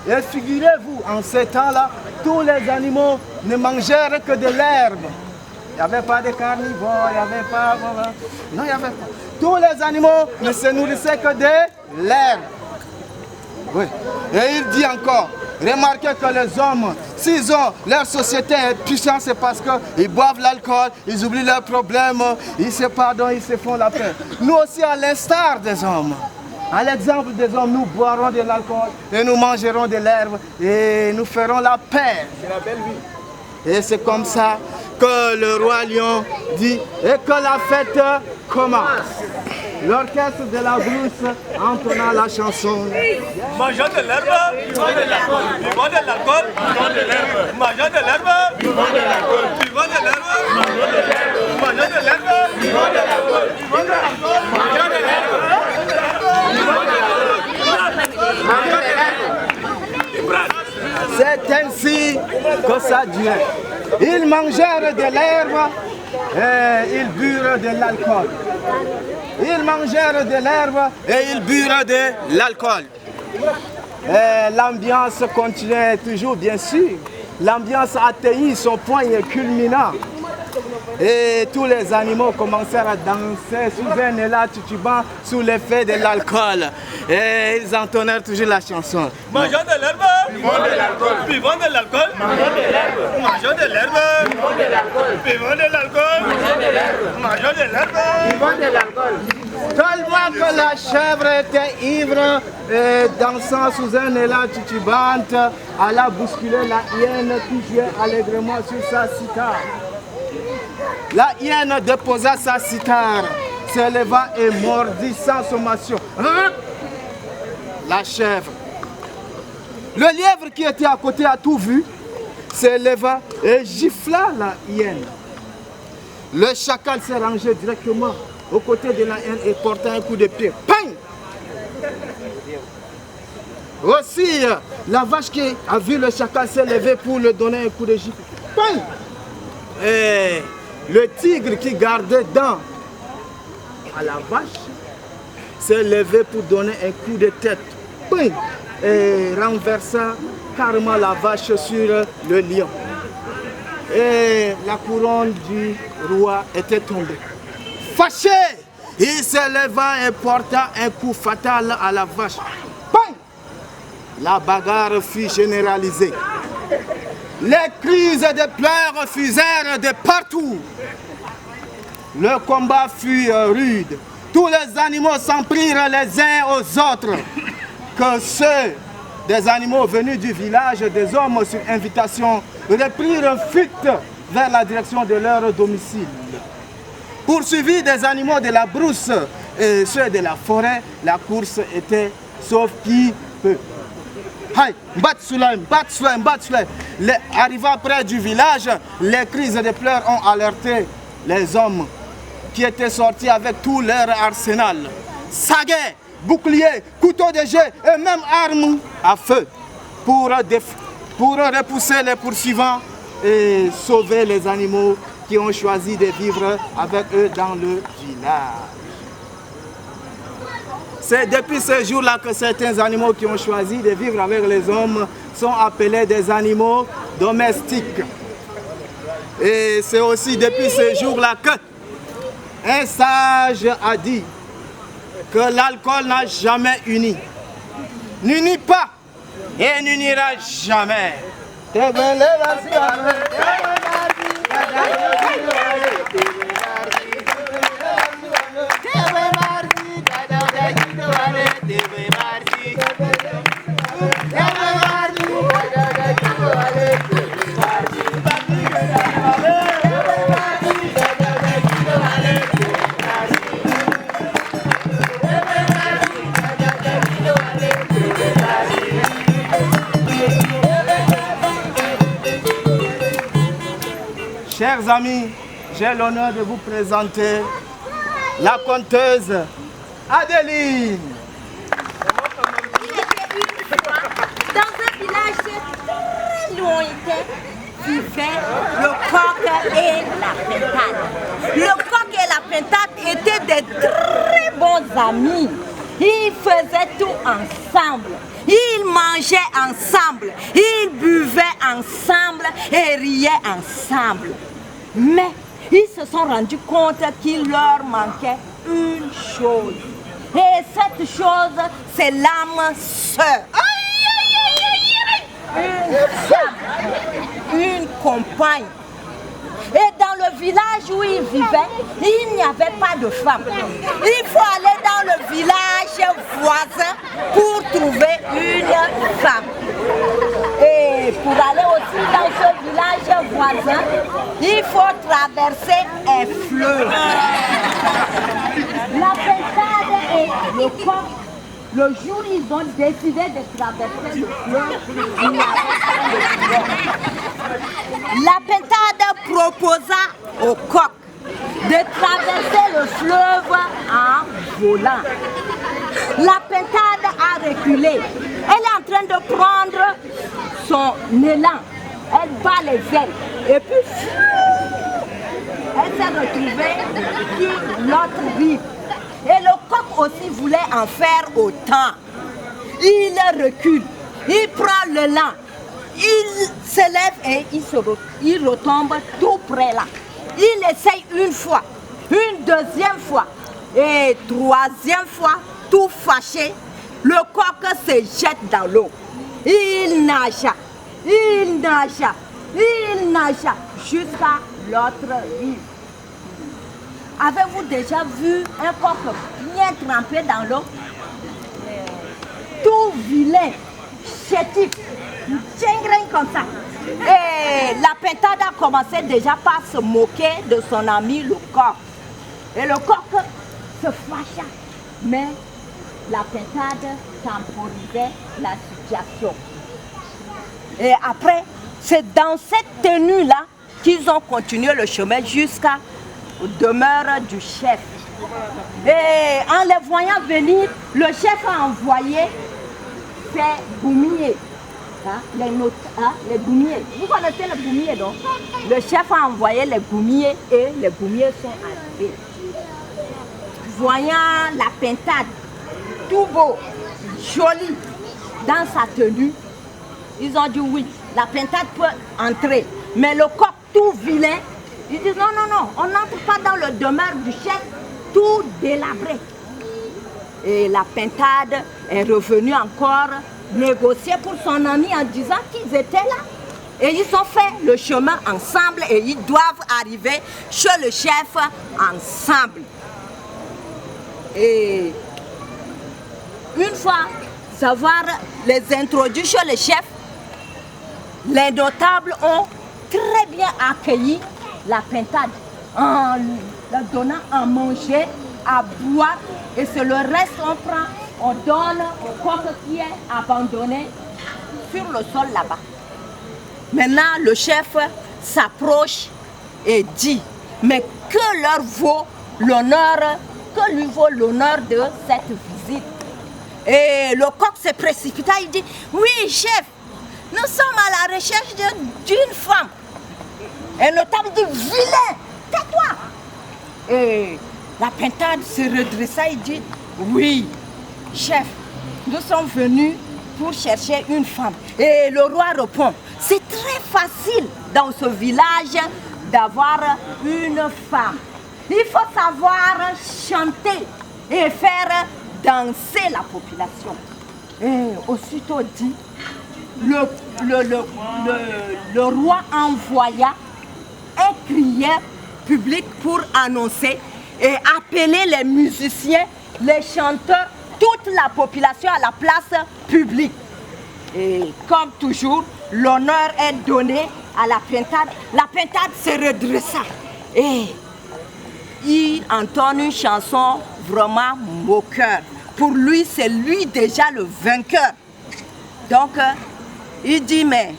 Et figurez-vous, en ces temps-là, tous les animaux ne mangèrent que de l'herbe. Il n'y avait pas de carnivores, il n'y avait pas... Non, il n'y avait pas. Tous les animaux ne se nourrissaient que de l'herbe. Oui. Et il dit encore, remarquez que les hommes, s'ils ont leur société est puissante, c'est parce qu'ils boivent l'alcool, ils oublient leurs problèmes, ils se pardonnent, ils se font la paix. Nous aussi, à l'instar des hommes, à l'exemple des hommes, nous boirons de l'alcool et nous mangerons de l'herbe et nous ferons la paix. C'est la belle vie. Et c'est comme ça que le roi lion dit et que la fête commence. l'orchestre de la brousse entonnant la chanson. Mangeons de l'herbe, buvons de l'alcool. Buvons de l'alcool, buvons de l'herbe. Mangeons de l'herbe, buvons de l'alcool. Buvons de l'herbe, mangeons de l'herbe. Mangeons de l'herbe, buvons de l'alcool. Buvons de l'alcool, mangeons de l'herbe. C'est ainsi que ça durait. Ils mangèrent de l'herbe et ils burent de l'alcool. Ils mangèrent de l'herbe et ils burent de l'alcool. L'ambiance continuait toujours, bien sûr. L'ambiance atteignit son point culminant. Et tous les animaux commencèrent à danser sous un élan titubant sous l'effet de l'alcool. Et ils entonnèrent toujours la chanson. Mangeons de l'herbe, buvons de l'alcool. Buvons de l'alcool, mangeons de l'herbe. Mangeons de l'herbe, buvons de l'alcool. Buvons de l'alcool, mangeons de l'herbe. Mangeons de l'herbe, buvons de l'alcool. Tellement que la chèvre était ivre et dansant sous un élan titubante, alla bousculer la hyène qui jouait allègrement sur sa cithare. La hyène déposa sa cithare, s'éleva et mordit sans sommation la chèvre. Le lièvre qui était à côté a tout vu, s'éleva et gifla la hyène. Le chacal s'est rangé directement aux côtés de la hyène et porta un coup de pied. Ping! Aussi, la vache qui a vu le chacal s'est levée pour lui donner un coup de gifle. Ping! Et le tigre qui gardait dents à la vache s'est levé pour donner un coup de tête. Ping! Et renversa carrément la vache sur le lion. Et la couronne du roi était tombée. Fâché, il se leva et porta un coup fatal à la vache. Bang! La bagarre fut généralisée. Les cris de pleurs fusèrent de partout. Le combat fut rude. Tous les animaux s'en prirent les uns aux autres. Que ceux des animaux venus du village des hommes sur invitation reprirent fuite vers la direction de leur domicile. Poursuivis des animaux de la brousse et ceux de la forêt, la course était sauf qui peut. Aïe, arrivant près du village, les cris de pleurs ont alerté les hommes qui étaient sortis avec tout leur arsenal. Saguets, boucliers, couteaux de jet et même armes à feu pour repousser les poursuivants et sauver les animaux qui ont choisi de vivre avec eux dans le village. C'est depuis ce jour-là que certains animaux qui ont choisi de vivre avec les hommes sont appelés des animaux domestiques. Et c'est aussi depuis ce jour-là que un sage a dit que l'alcool n'a jamais uni, n'unit pas et n'unira jamais. Chers amis, j'ai l'honneur de vous présenter la conteuse Adeline. Dans un village très lointain vivait le coq et la pintade. Le coq et la pintade étaient des très bons amis. Ils faisaient tout ensemble. Ils mangeaient ensemble. Ils buvaient ensemble et riaient ensemble. Mais ils se sont rendus compte qu'il leur manquait une chose. Et cette chose, c'est l'âme sœur. Une femme, une compagne. Et dans le village où ils vivaient, il n'y avait pas de femme. Il faut aller dans le village voisin pour trouver une femme. Et pour aller aussi dans ce village voisin, il faut traverser un fleuve. La pintade le coq, le jour où ils ont décidé de traverser le fleuve, il n'y avait pas de fleuve. La Pintade proposa au coq de traverser le fleuve en volant. La Pintade a reculé. Elle est en train de prendre son élan. Elle bat les ailes. Et puis, elle s'est retrouvée sur l'autre rive. Et le coq aussi voulait en faire autant. Il recule. Il prend l'élan. Il s'élève et il retombe tout près là. Il essaye une fois, une deuxième fois et troisième fois, tout fâché, le coq se jette dans l'eau. Il nagea, il nagea, il nagea jusqu'à l'autre rive. Avez-vous déjà vu un coq bien trempé dans l'eau? Tout vilain, chétif, tchingring comme ça. Et la Pintade a commencé déjà par se moquer de son ami le coq. Et le coq se fâcha. Mais la Pintade temporisait la situation. Et après, c'est dans cette tenue-là qu'ils ont continué le chemin jusqu'à la demeure du chef. Et en les voyant venir, le chef a envoyé ses boumiers. Les boumiers. Vous connaissez les boumiers, donc? Le chef a envoyé les boumiers et les boumiers sont arrivés. Voyant la Pintade, tout beau, joli, dans sa tenue, ils ont dit oui, la Pintade peut entrer. Mais le coq tout vilain, il dit non, non, non, on n'entre pas dans le demeure du chef, tout délabré. Et la Pintade est revenue encore négocier pour son ami en disant qu'ils étaient là. Et ils ont fait le chemin ensemble et ils doivent arriver chez le chef ensemble. Et une fois savoir les introduire chez le chef, les notables ont très bien accueilli la Pintade en leur donnant à manger, à boire, et c'est le reste on prend. On donne au coq qui est abandonné sur le sol là-bas. Maintenant, le chef s'approche et dit, mais que leur vaut l'honneur, que lui vaut l'honneur de cette visite? Et le coq se précipita, il dit, oui chef, nous sommes à la recherche d'une femme. Et le notable dit, vilain, tais-toi. Et la Pintade se redressa et dit, oui, chef, nous sommes venus pour chercher une femme. Et le roi répond, c'est très facile dans ce village d'avoir une femme. Il faut savoir chanter et faire danser la population. Et aussitôt dit, le roi envoya un crieur public pour annoncer et appeler les musiciens, les chanteurs, toute la population à la place publique. Et comme toujours, l'honneur est donné à la Pintade. La Pintade se redressa et il entonne une chanson vraiment moqueur. Pour lui, c'est lui déjà le vainqueur. Donc, il dit, mais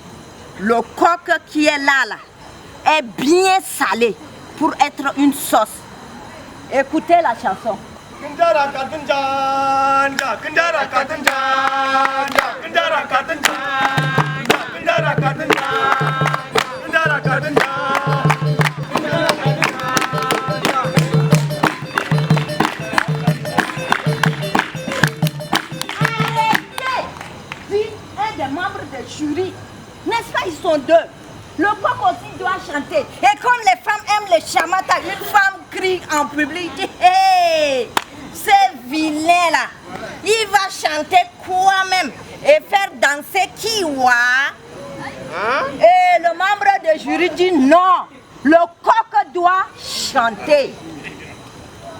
le coq qui est là est bien salé pour être une sauce. Écoutez la chanson. Kendara Katanjanda, Kendara Katanjanda, Kendara Katanjanda, Kendara Katanjanda, Kendara Katanjanda. Arrêtez! Dit un des membres du jury. N'est-ce pas, ils sont deux. Le coq aussi doit chanter. Et comme les femmes aiment les chamata, une femme crie en public, dit, hey! Ce vilain là, il va chanter quoi même et faire danser Kiwa. Et le membre du jury dit non, le coq doit chanter.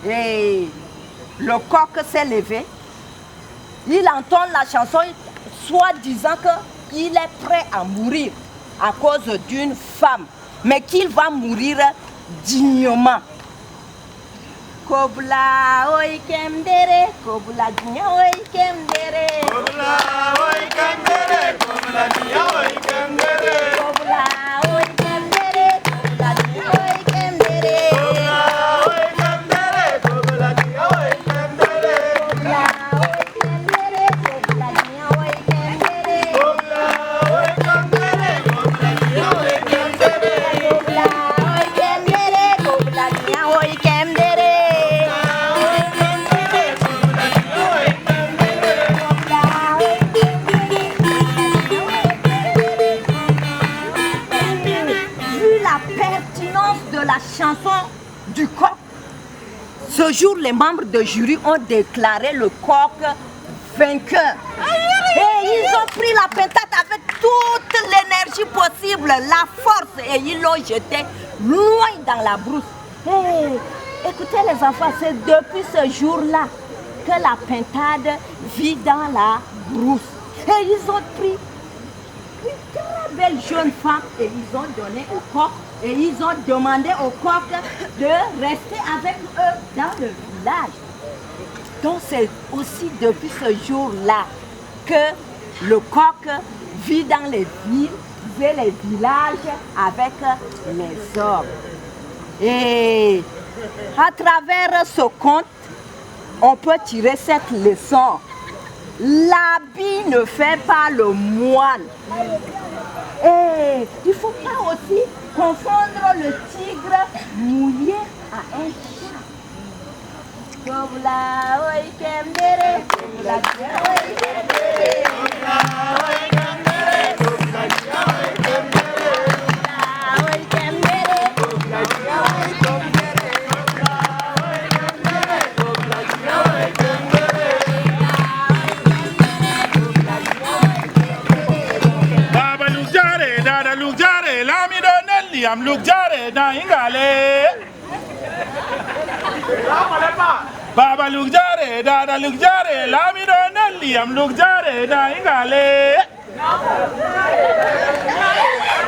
Et le coq s'est levé, il entend la chanson, soit disant qu'il est prêt à mourir à cause d'une femme, mais qu'il va mourir dignement. Kobla oi kemdere, kobla dinya oi kemdere. Kobla oi kemdere, kobla dinya oi kemdere. Kobla oi kemdere, kobla dinya oi kemdere. Kobla oi kemdere, kobla dinya oi kemdere. Kobla oi kemdere, kobla dinya oi kemdere. Kobla oi kemdere, kobla dinya oi kemdere. Kobla oi kemdere, kobla dinya oi kemdere. La chanson du coq. Ce jour, les membres de jury ont déclaré le coq vainqueur. Et ils ont pris la pentate avec toute l'énergie possible, la force, et ils l'ont jeté loin dans la brousse. Hey, écoutez les enfants, c'est depuis ce jour-là que la pintade vit dans la brousse. Et ils ont pris une très belle jeune femme et ils ont donné au coq. Et ils ont demandé au coq de rester avec eux dans le village. Donc c'est aussi depuis ce jour-là que le coq vit dans les villes et les villages avec les hommes. Et à travers ce conte, on peut tirer cette leçon. L'habit ne fait pas le moine. Et il ne faut pas aussi confondre le tigre mouillé à un chat. Kobla oi kemdere, kobla dinya oi kemdere. Kobla oi kemdere, kobla dinya oi kemdere. Kobla oi kemdere, kobla dinya oi kemdere. Kobla oi kemdere, kobla dinya oi kemdere. Baba Lugjare, Dada Lugjare, Lami Donelli, Am Lugjare, Da Ingale. Baba Lugjare, Dada Lugjare, Lami Donelli, Am Lugjare, Da Ingale.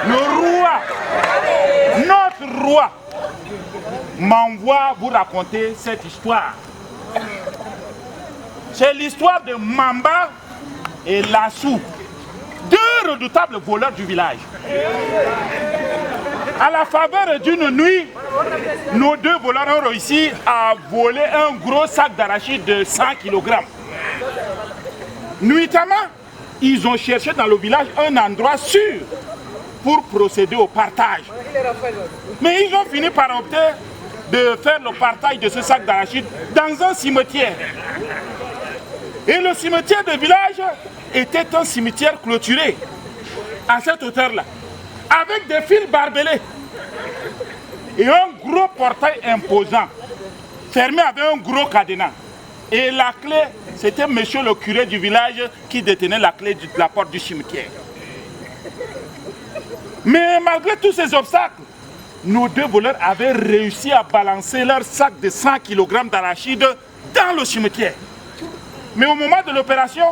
Le roi, notre roi, m'envoie vous raconter cette histoire. C'est l'histoire de Mamba et Lassou, deux redoutables voleurs du village. À la faveur d'une nuit, nos deux voleurs ont réussi à voler un gros sac d'arachide de 100 kg. Nuitamment, ils ont cherché dans le village un endroit sûr pour procéder au partage. Mais ils ont fini par opter de faire le partage de ce sac d'arachide dans un cimetière. Et le cimetière de village était un cimetière clôturé à cette hauteur-là, avec des fils barbelés et un gros portail imposant, fermé avec un gros cadenas. Et la clé, c'était monsieur le curé du village qui détenait la clé de la porte du cimetière. Mais malgré tous ces obstacles, nos deux voleurs avaient réussi à balancer leur sac de 100 kg d'arachide dans le cimetière. Mais au moment de l'opération,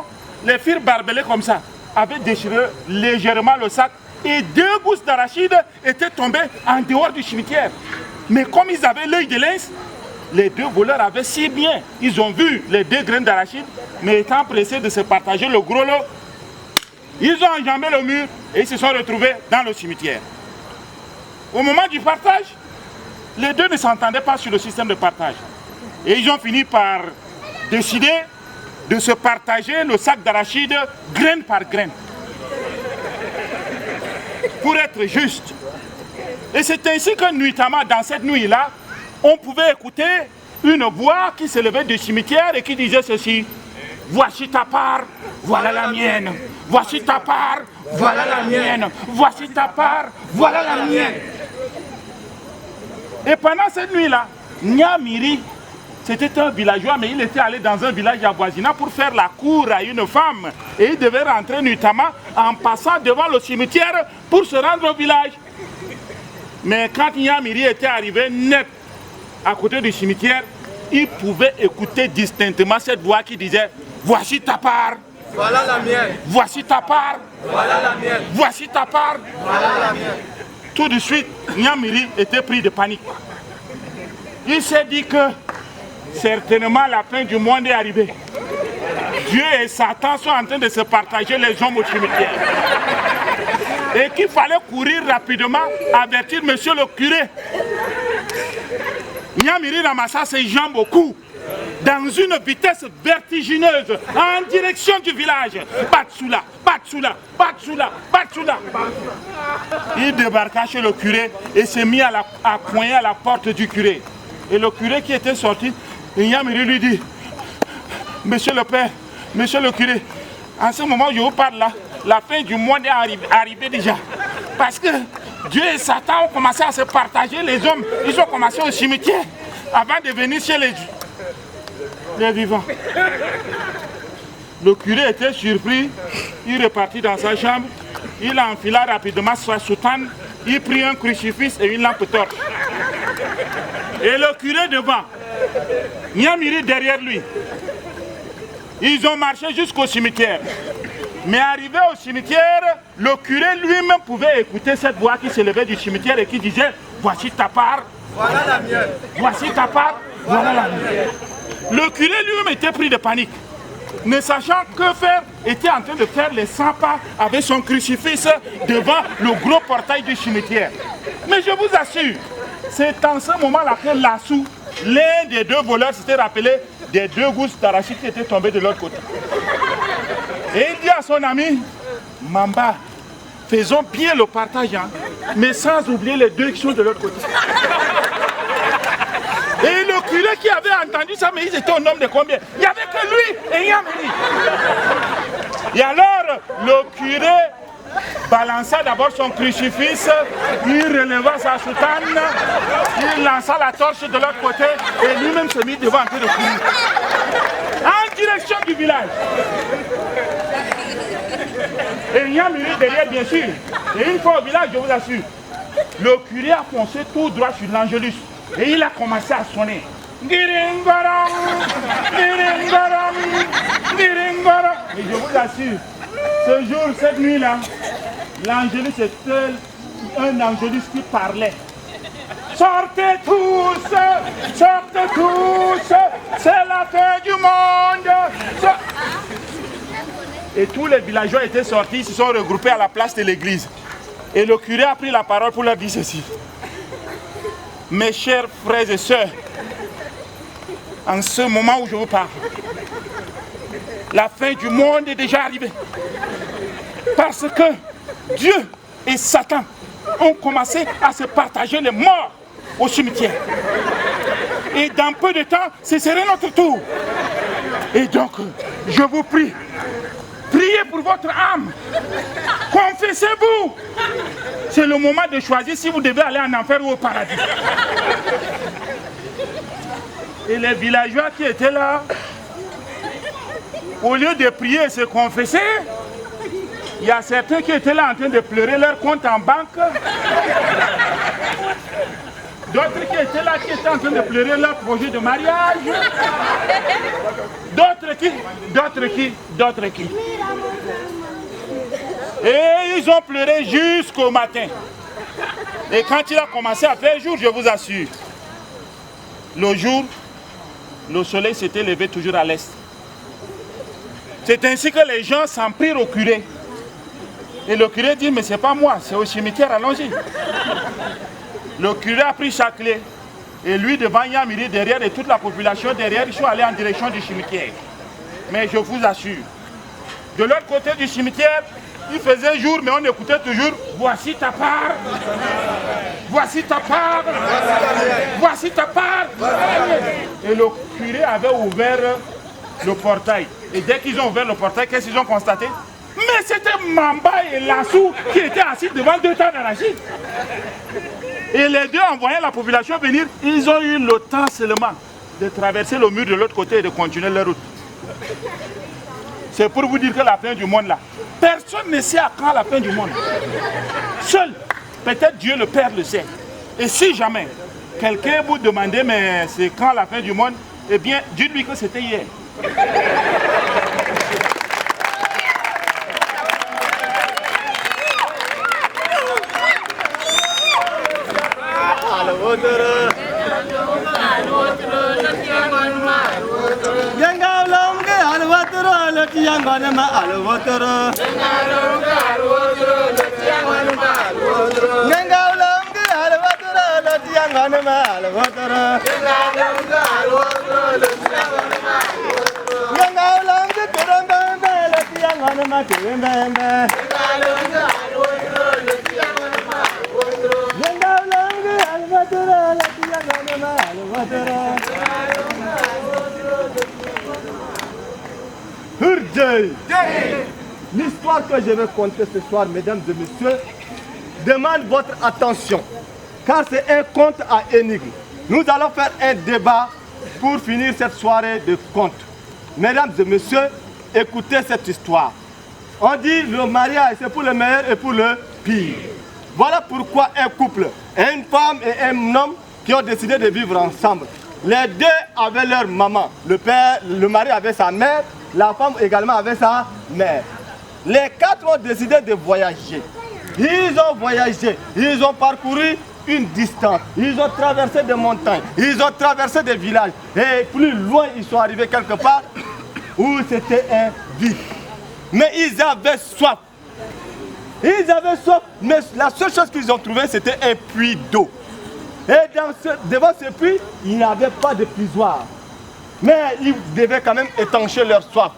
les fils barbelés comme ça avaient déchiré légèrement le sac et 2 gousses d'arachide étaient tombées en dehors du cimetière. Mais comme ils avaient l'œil de lynx, les deux voleurs avaient si bien. Ils ont vu les 2 graines d'arachide, mais étant pressés de se partager le gros lot, ils ont enjambé le mur et ils se sont retrouvés dans le cimetière. Au moment du partage, les deux ne s'entendaient pas sur le système de partage. Et ils ont fini par décider de se partager le sac d'arachide graine par graine. Pour être juste. Et c'est ainsi que nuitamment, dans cette nuit-là, on pouvait écouter une voix qui s'élevait du cimetière et qui disait ceci: voici ta part, voilà la mienne. Voici ta part, voilà la mienne. Voici ta part, voilà la mienne. Et pendant cette nuit-là, Nyamiri, c'était un villageois, mais il était allé dans un village avoisinant pour faire la cour à une femme. Et il devait rentrer nuitamment en passant devant le cimetière pour se rendre au village. Mais quand Nyamiri était arrivé net à côté du cimetière, il pouvait écouter distinctement cette voix qui disait: voici ta part. Voilà la mienne. Voici ta part. Voilà la mienne. Voici ta part. Voilà la mienne. Tout de suite, Nyamiri était pris de panique. Il s'est dit que certainement la fin du monde est arrivée. Dieu et Satan sont en train de se partager les hommes au cimetière. Et qu'il fallait courir rapidement, avertir monsieur le curé. Nyamiri ramassa ses jambes au cou, dans une vitesse vertigineuse, en direction du village. Batsula, Batsula, Batsula, Batsula. Il débarqua chez le curé et s'est mis à cogner à la porte du curé. Et le curé qui était sorti, Nyamiri lui dit, monsieur le père, monsieur le curé, en ce moment où je vous parle là, la fin du monde est arrivée déjà. Parce que Dieu et Satan ont commencé à se partager, les hommes, ils ont commencé au cimetière avant de venir chez les vivants. Le curé était surpris, il repartit dans sa chambre, il enfila rapidement sa soutane, il prit un crucifix et une lampe torche. Et le curé devant, Nyamiri derrière lui. Ils ont marché jusqu'au cimetière. Mais arrivé au cimetière, le curé lui-même pouvait écouter cette voix qui s'élevait du cimetière et qui disait « Voici ta part, voilà la mienne. Voici ta part, voilà la mienne. » Le curé lui-même était pris de panique. Ne sachant que faire, était en train de faire les 100 pas avec son crucifix devant le gros portail du cimetière. Mais je vous assure, c'est en ce moment-là que Lassou, l'un des deux voleurs, s'était rappelé des deux gousses d'arachide qui étaient tombées de l'autre côté. Et il dit à son ami, Mamba, faisons bien le partage, hein, mais sans oublier les deux qui sont de l'autre côté. Et le curé qui avait entendu ça, mais ils étaient au nombre de combien? Il n'y avait que lui et Yamiri. Et alors, le curé balança d'abord son crucifix, il releva sa soutane, il lança la torche de l'autre côté et lui-même se mit devant un peu de courir. En direction du village. Et Yamiri derrière, bien sûr. Et une fois au village, je vous assure, le curé a foncé tout droit sur l'Angelus. Et il a commencé à sonner. Giringaram, Giringaram, Giringaram. Et je vous assure, ce jour, cette nuit-là, l'Angelus était un Angelus qui parlait. Sortez tous, c'est la fin du monde. Et tous les villageois étaient sortis, ils se sont regroupés à la place de l'église. Et le curé a pris la parole pour leur dire ceci. Mes chers frères et sœurs, en ce moment où je vous parle, la fin du monde est déjà arrivée. Parce que Dieu et Satan ont commencé à se partager les morts au cimetière. Et dans peu de temps, ce serait notre tour. Et donc, je vous prie, priez pour votre âme. Confessez-vous. C'est le moment de choisir si vous devez aller en enfer ou au paradis. Et les villageois qui étaient là, au lieu de prier et se confesser, il y a certains qui étaient là en train de pleurer leur compte en banque. D'autres qui étaient là, qui étaient en train de pleurer leur projet de mariage. D'autres qui. Et ils ont pleuré jusqu'au matin. Et quand il a commencé à faire jour, je vous assure, le jour, le soleil s'était levé toujours à l'est. C'est ainsi que les gens s'en prirent au curé. Et le curé dit, mais c'est pas moi, c'est au cimetière, allons-y. Le curé a pris sa clé. Et lui, devant Yamiri, derrière, et toute la population derrière, ils sont allés en direction du cimetière. Mais je vous assure, de l'autre côté du cimetière, il faisait jour, mais on écoutait toujours « Voici ta part, voici ta part, voici ta part ». Et le curé avait ouvert le portail. Et dès qu'ils ont ouvert le portail, qu'est-ce qu'ils ont constaté? Mais c'était Mamba et Lassou qui étaient assis devant deux tas d'arachide. Et les deux, en voyant la population venir, ils ont eu le temps seulement de traverser le mur de l'autre côté et de continuer leur route. C'est pour vous dire que la fin du monde là, personne ne sait à quand la fin du monde. Seul, peut-être Dieu le Père le sait. Et si jamais quelqu'un vous demandait, mais c'est quand la fin du monde, eh bien, dites-lui que c'était hier. tianganema alwotoro. Nengaulangi alwotoro, lo tianganema alwotoro. Nengaulangi kurambembe, lo tianganema kurambembe. Nengaulangi alwotoro, lo tianganema alwotoro. L'histoire que je vais conter ce soir, mesdames et messieurs, demande votre attention, car c'est un conte à énigme. Nous allons faire un débat pour finir cette soirée de conte. Mesdames et messieurs, écoutez cette histoire. On dit le mariage, c'est pour le meilleur et pour le pire. Voilà pourquoi un couple, une femme et un homme qui ont décidé de vivre ensemble. Les deux avaient leur maman. Le père, le mari avait sa mère, la femme également avait sa mère. Les quatre ont décidé de voyager. Ils ont voyagé, ils ont parcouru une distance, ils ont traversé des montagnes, ils ont traversé des villages. Et plus loin, ils sont arrivés quelque part où c'était un vide. Mais ils avaient soif. Ils avaient soif, mais la seule chose qu'ils ont trouvé, c'était un puits d'eau. Et devant ce puits, il n'y avait pas de puisoir. Mais ils devaient quand même étancher leur soif.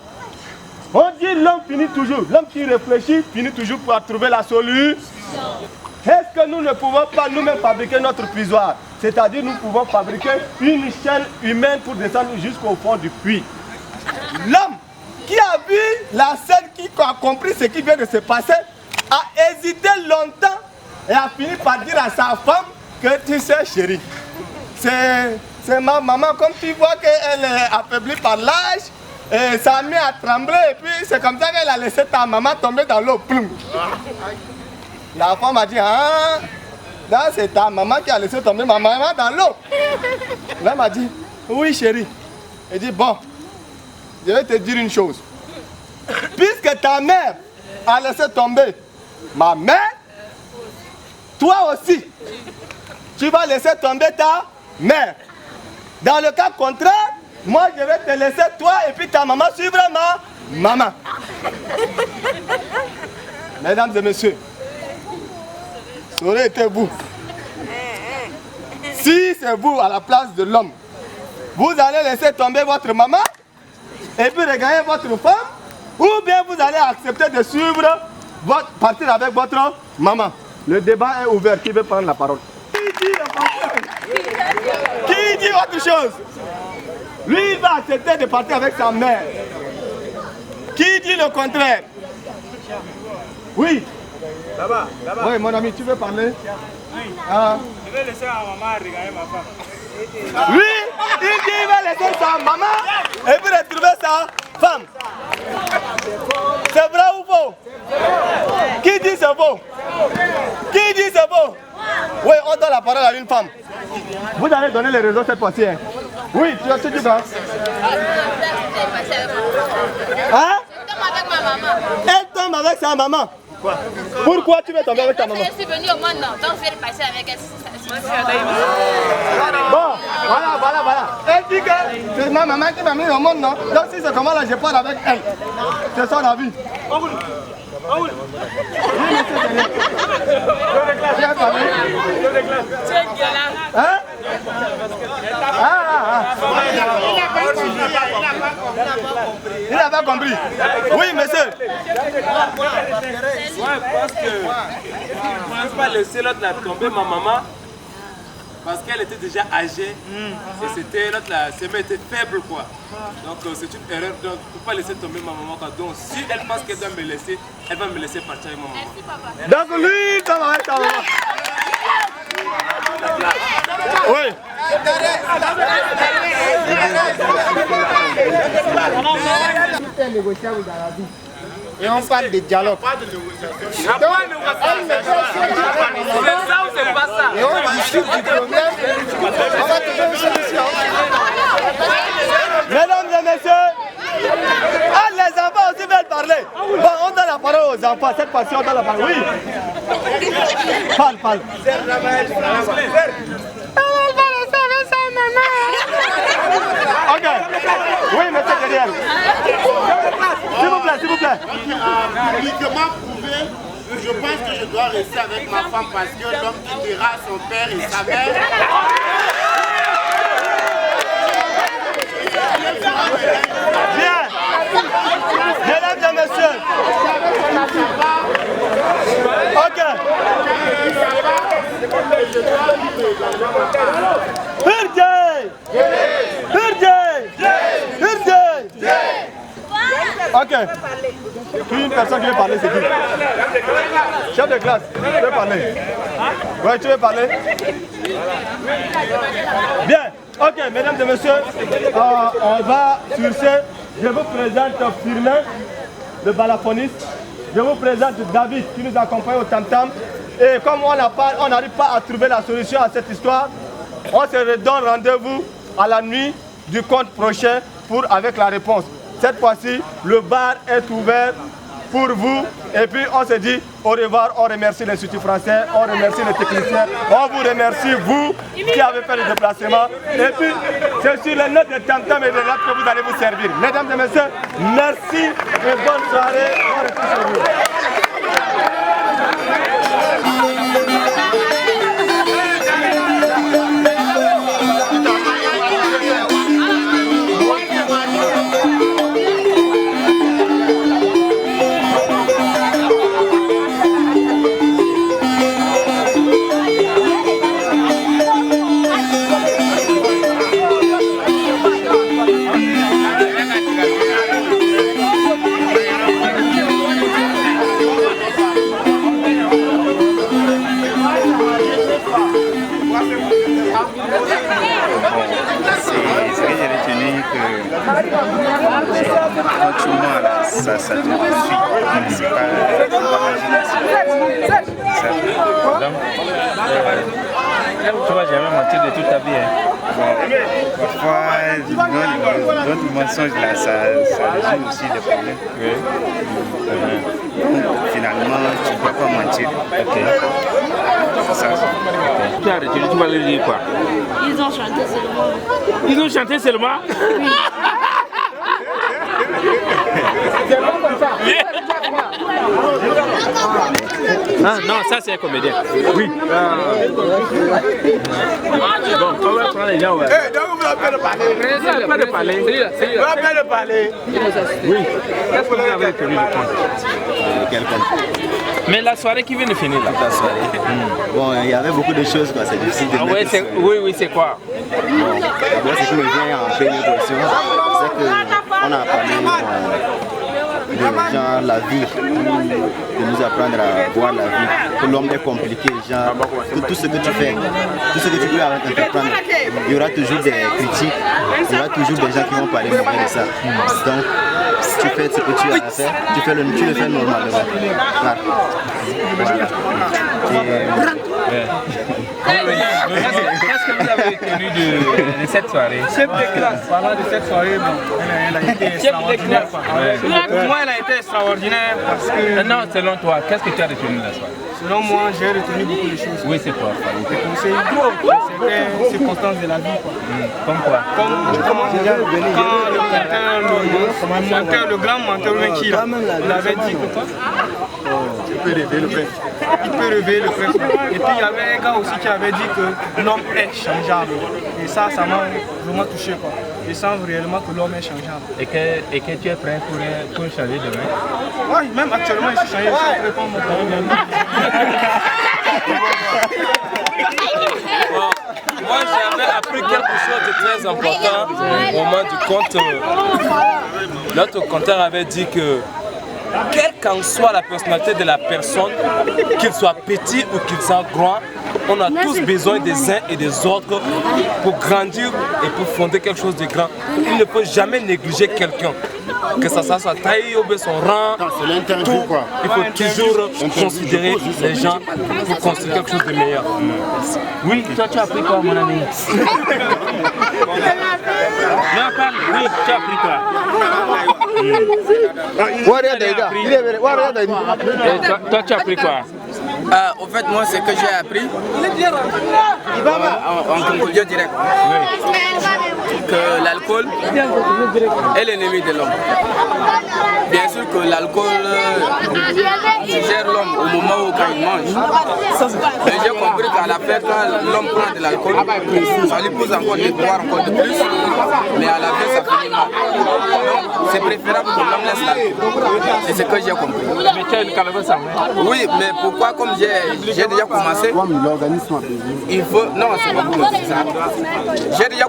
On dit l'homme finit toujours, l'homme qui réfléchit finit toujours pour trouver la solution. Est-ce que nous ne pouvons pas nous-mêmes fabriquer notre puisoir? C'est-à-dire nous pouvons fabriquer une chaîne humaine pour descendre jusqu'au fond du puits. L'homme qui a vu la scène, qui a compris ce qui vient de se passer, a hésité longtemps et a fini par dire à sa femme que tu sais chérie, c'est ma maman, comme tu vois qu'elle est affaiblie par l'âge, et ça a mis à trembler et puis c'est comme ça qu'elle a laissé ta maman tomber dans l'eau. La femme a dit, ah, là c'est ta maman qui a laissé tomber ma maman dans l'eau. L'homme a dit, oui chérie. Elle dit, bon, je vais te dire une chose. Puisque ta mère a laissé tomber ma mère, toi aussi, tu vas laisser tomber ta mère. Dans le cas contraire, moi je vais te laisser toi et puis ta maman suivre ma maman. Mesdames et messieurs, ça aurait été vous. Si c'est vous à la place de l'homme, vous allez laisser tomber votre maman et puis regagner votre femme, ou bien vous allez accepter de suivre, partir avec votre maman. Le débat est ouvert. Qui veut prendre la parole? Qui dit autre chose? Lui, il va accepter de partir avec sa mère. Qui dit le contraire? Oui. Là-bas, là-bas. Oui, mon ami, tu veux parler? Ah. Je vais laisser ma maman regarder ma femme. Lui, il dit qu'il va laisser sa maman et puis retrouver sa femme. C'est vrai ou faux? Qui dit c'est faux? Qui dit c'est faux? Oui, on donne la parole à une femme. Vous allez donner les raisons cette fois-ci. Hein? Oui, tu as dit quoi? Hein? Elle tombe avec sa maman. Pourquoi tu veux tomber avec ta maman? Je suis venue au monde, donc je vais passer avec elle. Bon, voilà. Elle dit que c'est ma maman qui m'a mis au monde, non? Donc si c'est comment là, je parle avec elle. C'est son avis. Hein? Il n'a pas compris. Oui, monsieur. Ouais, parce que je ne peux pas laisser l'autre là tomber, ma maman, parce qu'elle était déjà âgée et c'était l'autre là, ses mains étaient faibles quoi. Donc c'est une erreur, donc je ne peux pas laisser tomber ma maman quoi. Donc si elle pense qu'elle doit me laisser, elle va me laisser partir avec ma maman. Merci papa. Donc lui, il tombe avec ta maman. Oui. Tout est négociable dans la vie. Et on parle de dialogue. Il n'y a pas de négociation. C'est ça ou c'est pas ça? Et on discute du problème. On va trouver une solution. Mesdames et messieurs, ah, les enfants aussi veulent parler. Bon, on donne la parole aux enfants. Cette fois-ci, on donne la parole. Oui. Parle. Ok. Oui, monsieur derrière. S'il vous plaît, s'il vous plaît. Uniquement prouvé, je pense que je dois rester avec ma femme parce que l'homme quittera son père et sa mère. Bien. Mesdames et messieurs. Ok. Ok. Une personne qui veut parler, c'est qui? Chef de classe, tu veux parler? Oui, tu veux parler? Bien. Ok, mesdames et messieurs, on va sur ce. Je vous présente Firmin, le balafoniste. Je vous présente David qui nous accompagne au tam-tam. Et comme on n'arrive pas à trouver la solution à cette histoire, on se redonne rendez-vous à la nuit du compte prochain avec la réponse. Cette fois-ci, le bar est ouvert pour vous. Et puis on se dit au revoir, on remercie l'Institut français, on remercie les techniciens, on vous remercie vous qui avez fait le déplacement. Et puis c'est sur les notes de tam-tam et de rap que vous allez vous servir. Mesdames et messieurs, merci et bonne soirée. On reste chez vous. Ça te suit, c'est pas tu vas jamais mentir de toute ta vie. Hein. Bon, parfois, d'autres mensonges là, ça résout aussi des problèmes. Oui. Finalement, tu ne dois pas mentir. Ok. C'est ça. Okay. Tu as retenu, tu vas leur dire quoi? Ils ont chanté seulement. Ils ont chanté seulement? Oui. C'est bon comme ça. Ah non, ça c'est un comédien. Oui. Bon, on va prendre les gens. Ouais. Hey, donc vous avez de parler. Pas de parler. Vous avez de parler. Oui. Qu'est-ce que vous avez tenu du compte? Quel compte? Mais la soirée qui vient de finir là. La soirée. Bon, il y avait beaucoup de choses, quoi. C'est difficile de ouais, oui, c'est quoi? Bon, ce qui me vient en première question, c'est qu'on a parlé de genre la vie, de nous apprendre à voir la vie, que l'homme est compliqué, genre tout ce que tu fais, tout ce que tu peux entreprendre, il y aura toujours des critiques, il y aura toujours des gens qui vont parler mauvais de ça. Donc, tu fais ce que tu as à faire, tu le fais normalement. Voilà. Qu'est-ce que vous avez retenu de cette soirée? Chef de classe. Parlant de cette soirée, bon, elle a été extraordinaire. Pour moi, elle a été extraordinaire parce que... Non, selon toi, qu'est-ce que tu as retenu de la soirée? Selon moi, j'ai retenu beaucoup de choses. Oui, c'est quoi? C'est certaines circonstances de la vie. Comme quoi? Comme quand le grand menteur Menki, il avait dit que quoi? Il peut rêver le prince. Il peut rêver le prince. Et puis il y avait un gars aussi qui avait dit que l'homme est changeable. Et ça m'a vraiment touché, quoi. Je sens réellement que l'homme est changeable. Et que tu es prêt pour changer demain? Oui, même actuellement je suis changé. Je suis prêt pour mon Moi j'avais appris quelque chose de très important au moment du compte. Notre compteur avait dit que quelle qu'en soit la personnalité de la personne, qu'il soit petit ou qu'il soit grand, on a tous besoin des uns et des autres pour grandir et pour fonder quelque chose de grand. Il ne faut jamais négliger quelqu'un. Que ça soit taillé ou son rang, tout, il faut toujours considérer les gens pour construire quelque chose de meilleur. Oui, toi tu as appris quoi, mon ami? Non, parle, oui, tu as appris quoi? Toi tu as appris quoi? Au fait, moi, ce que j'ai appris en conclusion direct, que l'alcool est l'ennemi de l'homme. Bien sûr que l'alcool gère l'homme au moment où quand il mange. Mais j'ai compris qu'à la fin, quand l'homme prend de l'alcool, ça lui pousse encore de boire encore de plus, mais à la fin, ça finit mal. Donc, c'est préférable que l'homme laisse l'alcool. C'est ce que j'ai compris. Mais tu as une calebasse en main. Oui, mais pourquoi, comme j'ai déjà commencé, il faut... Non, c'est pas pour ça. J'ai déjà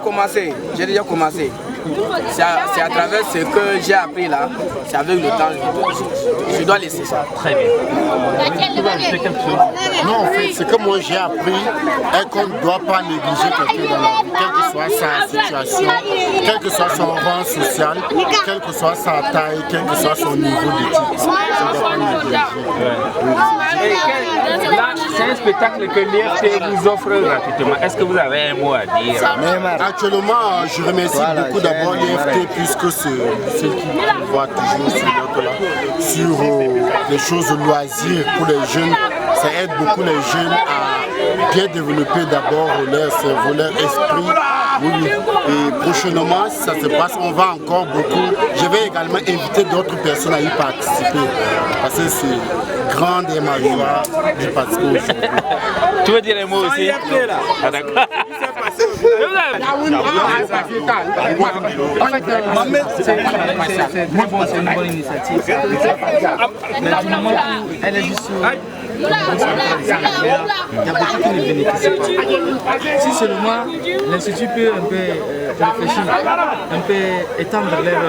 commencé. C'est à travers ce que j'ai appris là, c'est avec le temps, je dois laisser ça. Très bien. Non, en fait, ce que moi j'ai appris est qu'on ne doit pas négliger quelqu'un dans la vie, quelle que soit sa situation, quel que soit son rang social, quelle que soit sa taille, quel que soit son niveau d'études. On ne doit pas négliger. Là, c'est un spectacle que l'IFT vous offre gratuitement. Est-ce que vous avez un mot à dire? Actuellement, je remercie beaucoup d'abord l'IFT puisque c'est celle qui voit toujours sur les choses de loisirs pour les jeunes. Ça aide beaucoup les jeunes à bien développer d'abord leur cerveau, leur esprit. Oui. Et prochainement, si ça se passe, on va encore beaucoup. Je vais également inviter d'autres personnes à y participer. Parce que c'est grande et ma joie d'y participer aujourd'hui. Tu veux dire un mot aussi? Ah, d'accord. C'est une bonne initiative. Mais du moment où elle est juste il y a beaucoup qui ne bénéficient pas. Si seulement l'Institut peut un peu réfléchir, un peu étendre leur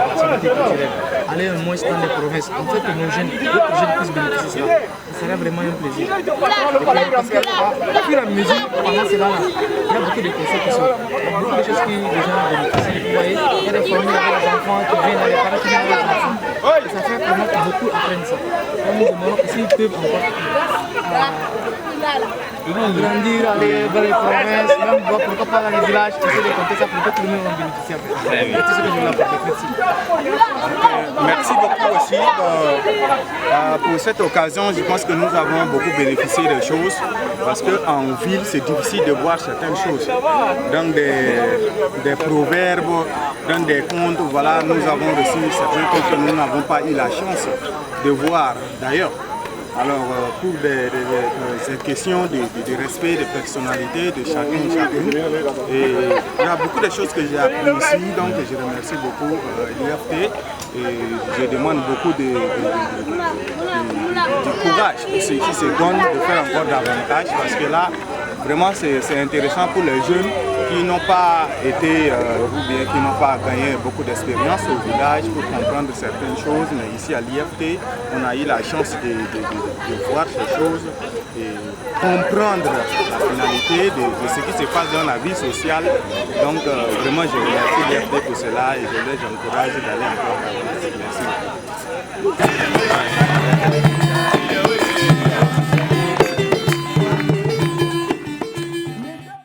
activité culturelle, aller au moins dans les provinces, en fait que nos jeunes, d'autres jeunes puissent bénéficier de cela, ce serait vraiment un plaisir. Parce qu'au fur et à mesure, pendant cela, il y a beaucoup de concepts qui sont, il y a beaucoup de choses qui les gens bénéficient. Vous voyez, il y a des familles avec des enfants qui viennent, les parents qui viennent avec des enfants. Et ça fait vraiment que beaucoup apprennent ça. Nous demandons s'ils peuvent encore grandir, aller vers les provinces, même pourquoi pas dans les villages, essayer de compter ça pour que tout le monde en bénéficie. C'est ce que je voulais apporter. Merci. Merci beaucoup aussi pour cette occasion. Je pense que nous avons beaucoup bénéficié des choses parce qu'en ville, c'est difficile de voir certaines choses. Dans des proverbes, dans des contes, voilà, nous avons reçu certains contes que nous n'avons pas eu la chance de voir d'ailleurs. Alors, pour ces questions de respect des personnalités de chacun et chacune, et il y a beaucoup de choses que j'ai appris ici, donc je remercie beaucoup l'IFT et je demande beaucoup de courage aussi qui se donne de faire encore davantage parce que là, vraiment c'est intéressant pour les jeunes qui n'ont pas été ou bien qui n'ont pas gagné beaucoup d'expérience au village pour comprendre certaines choses, mais ici à l'IFT, on a eu la chance de voir ces choses et comprendre la finalité de ce qui se passe dans la vie sociale. Donc vraiment je remercie l'IFT pour cela et je les encourage d'aller encore. Merci.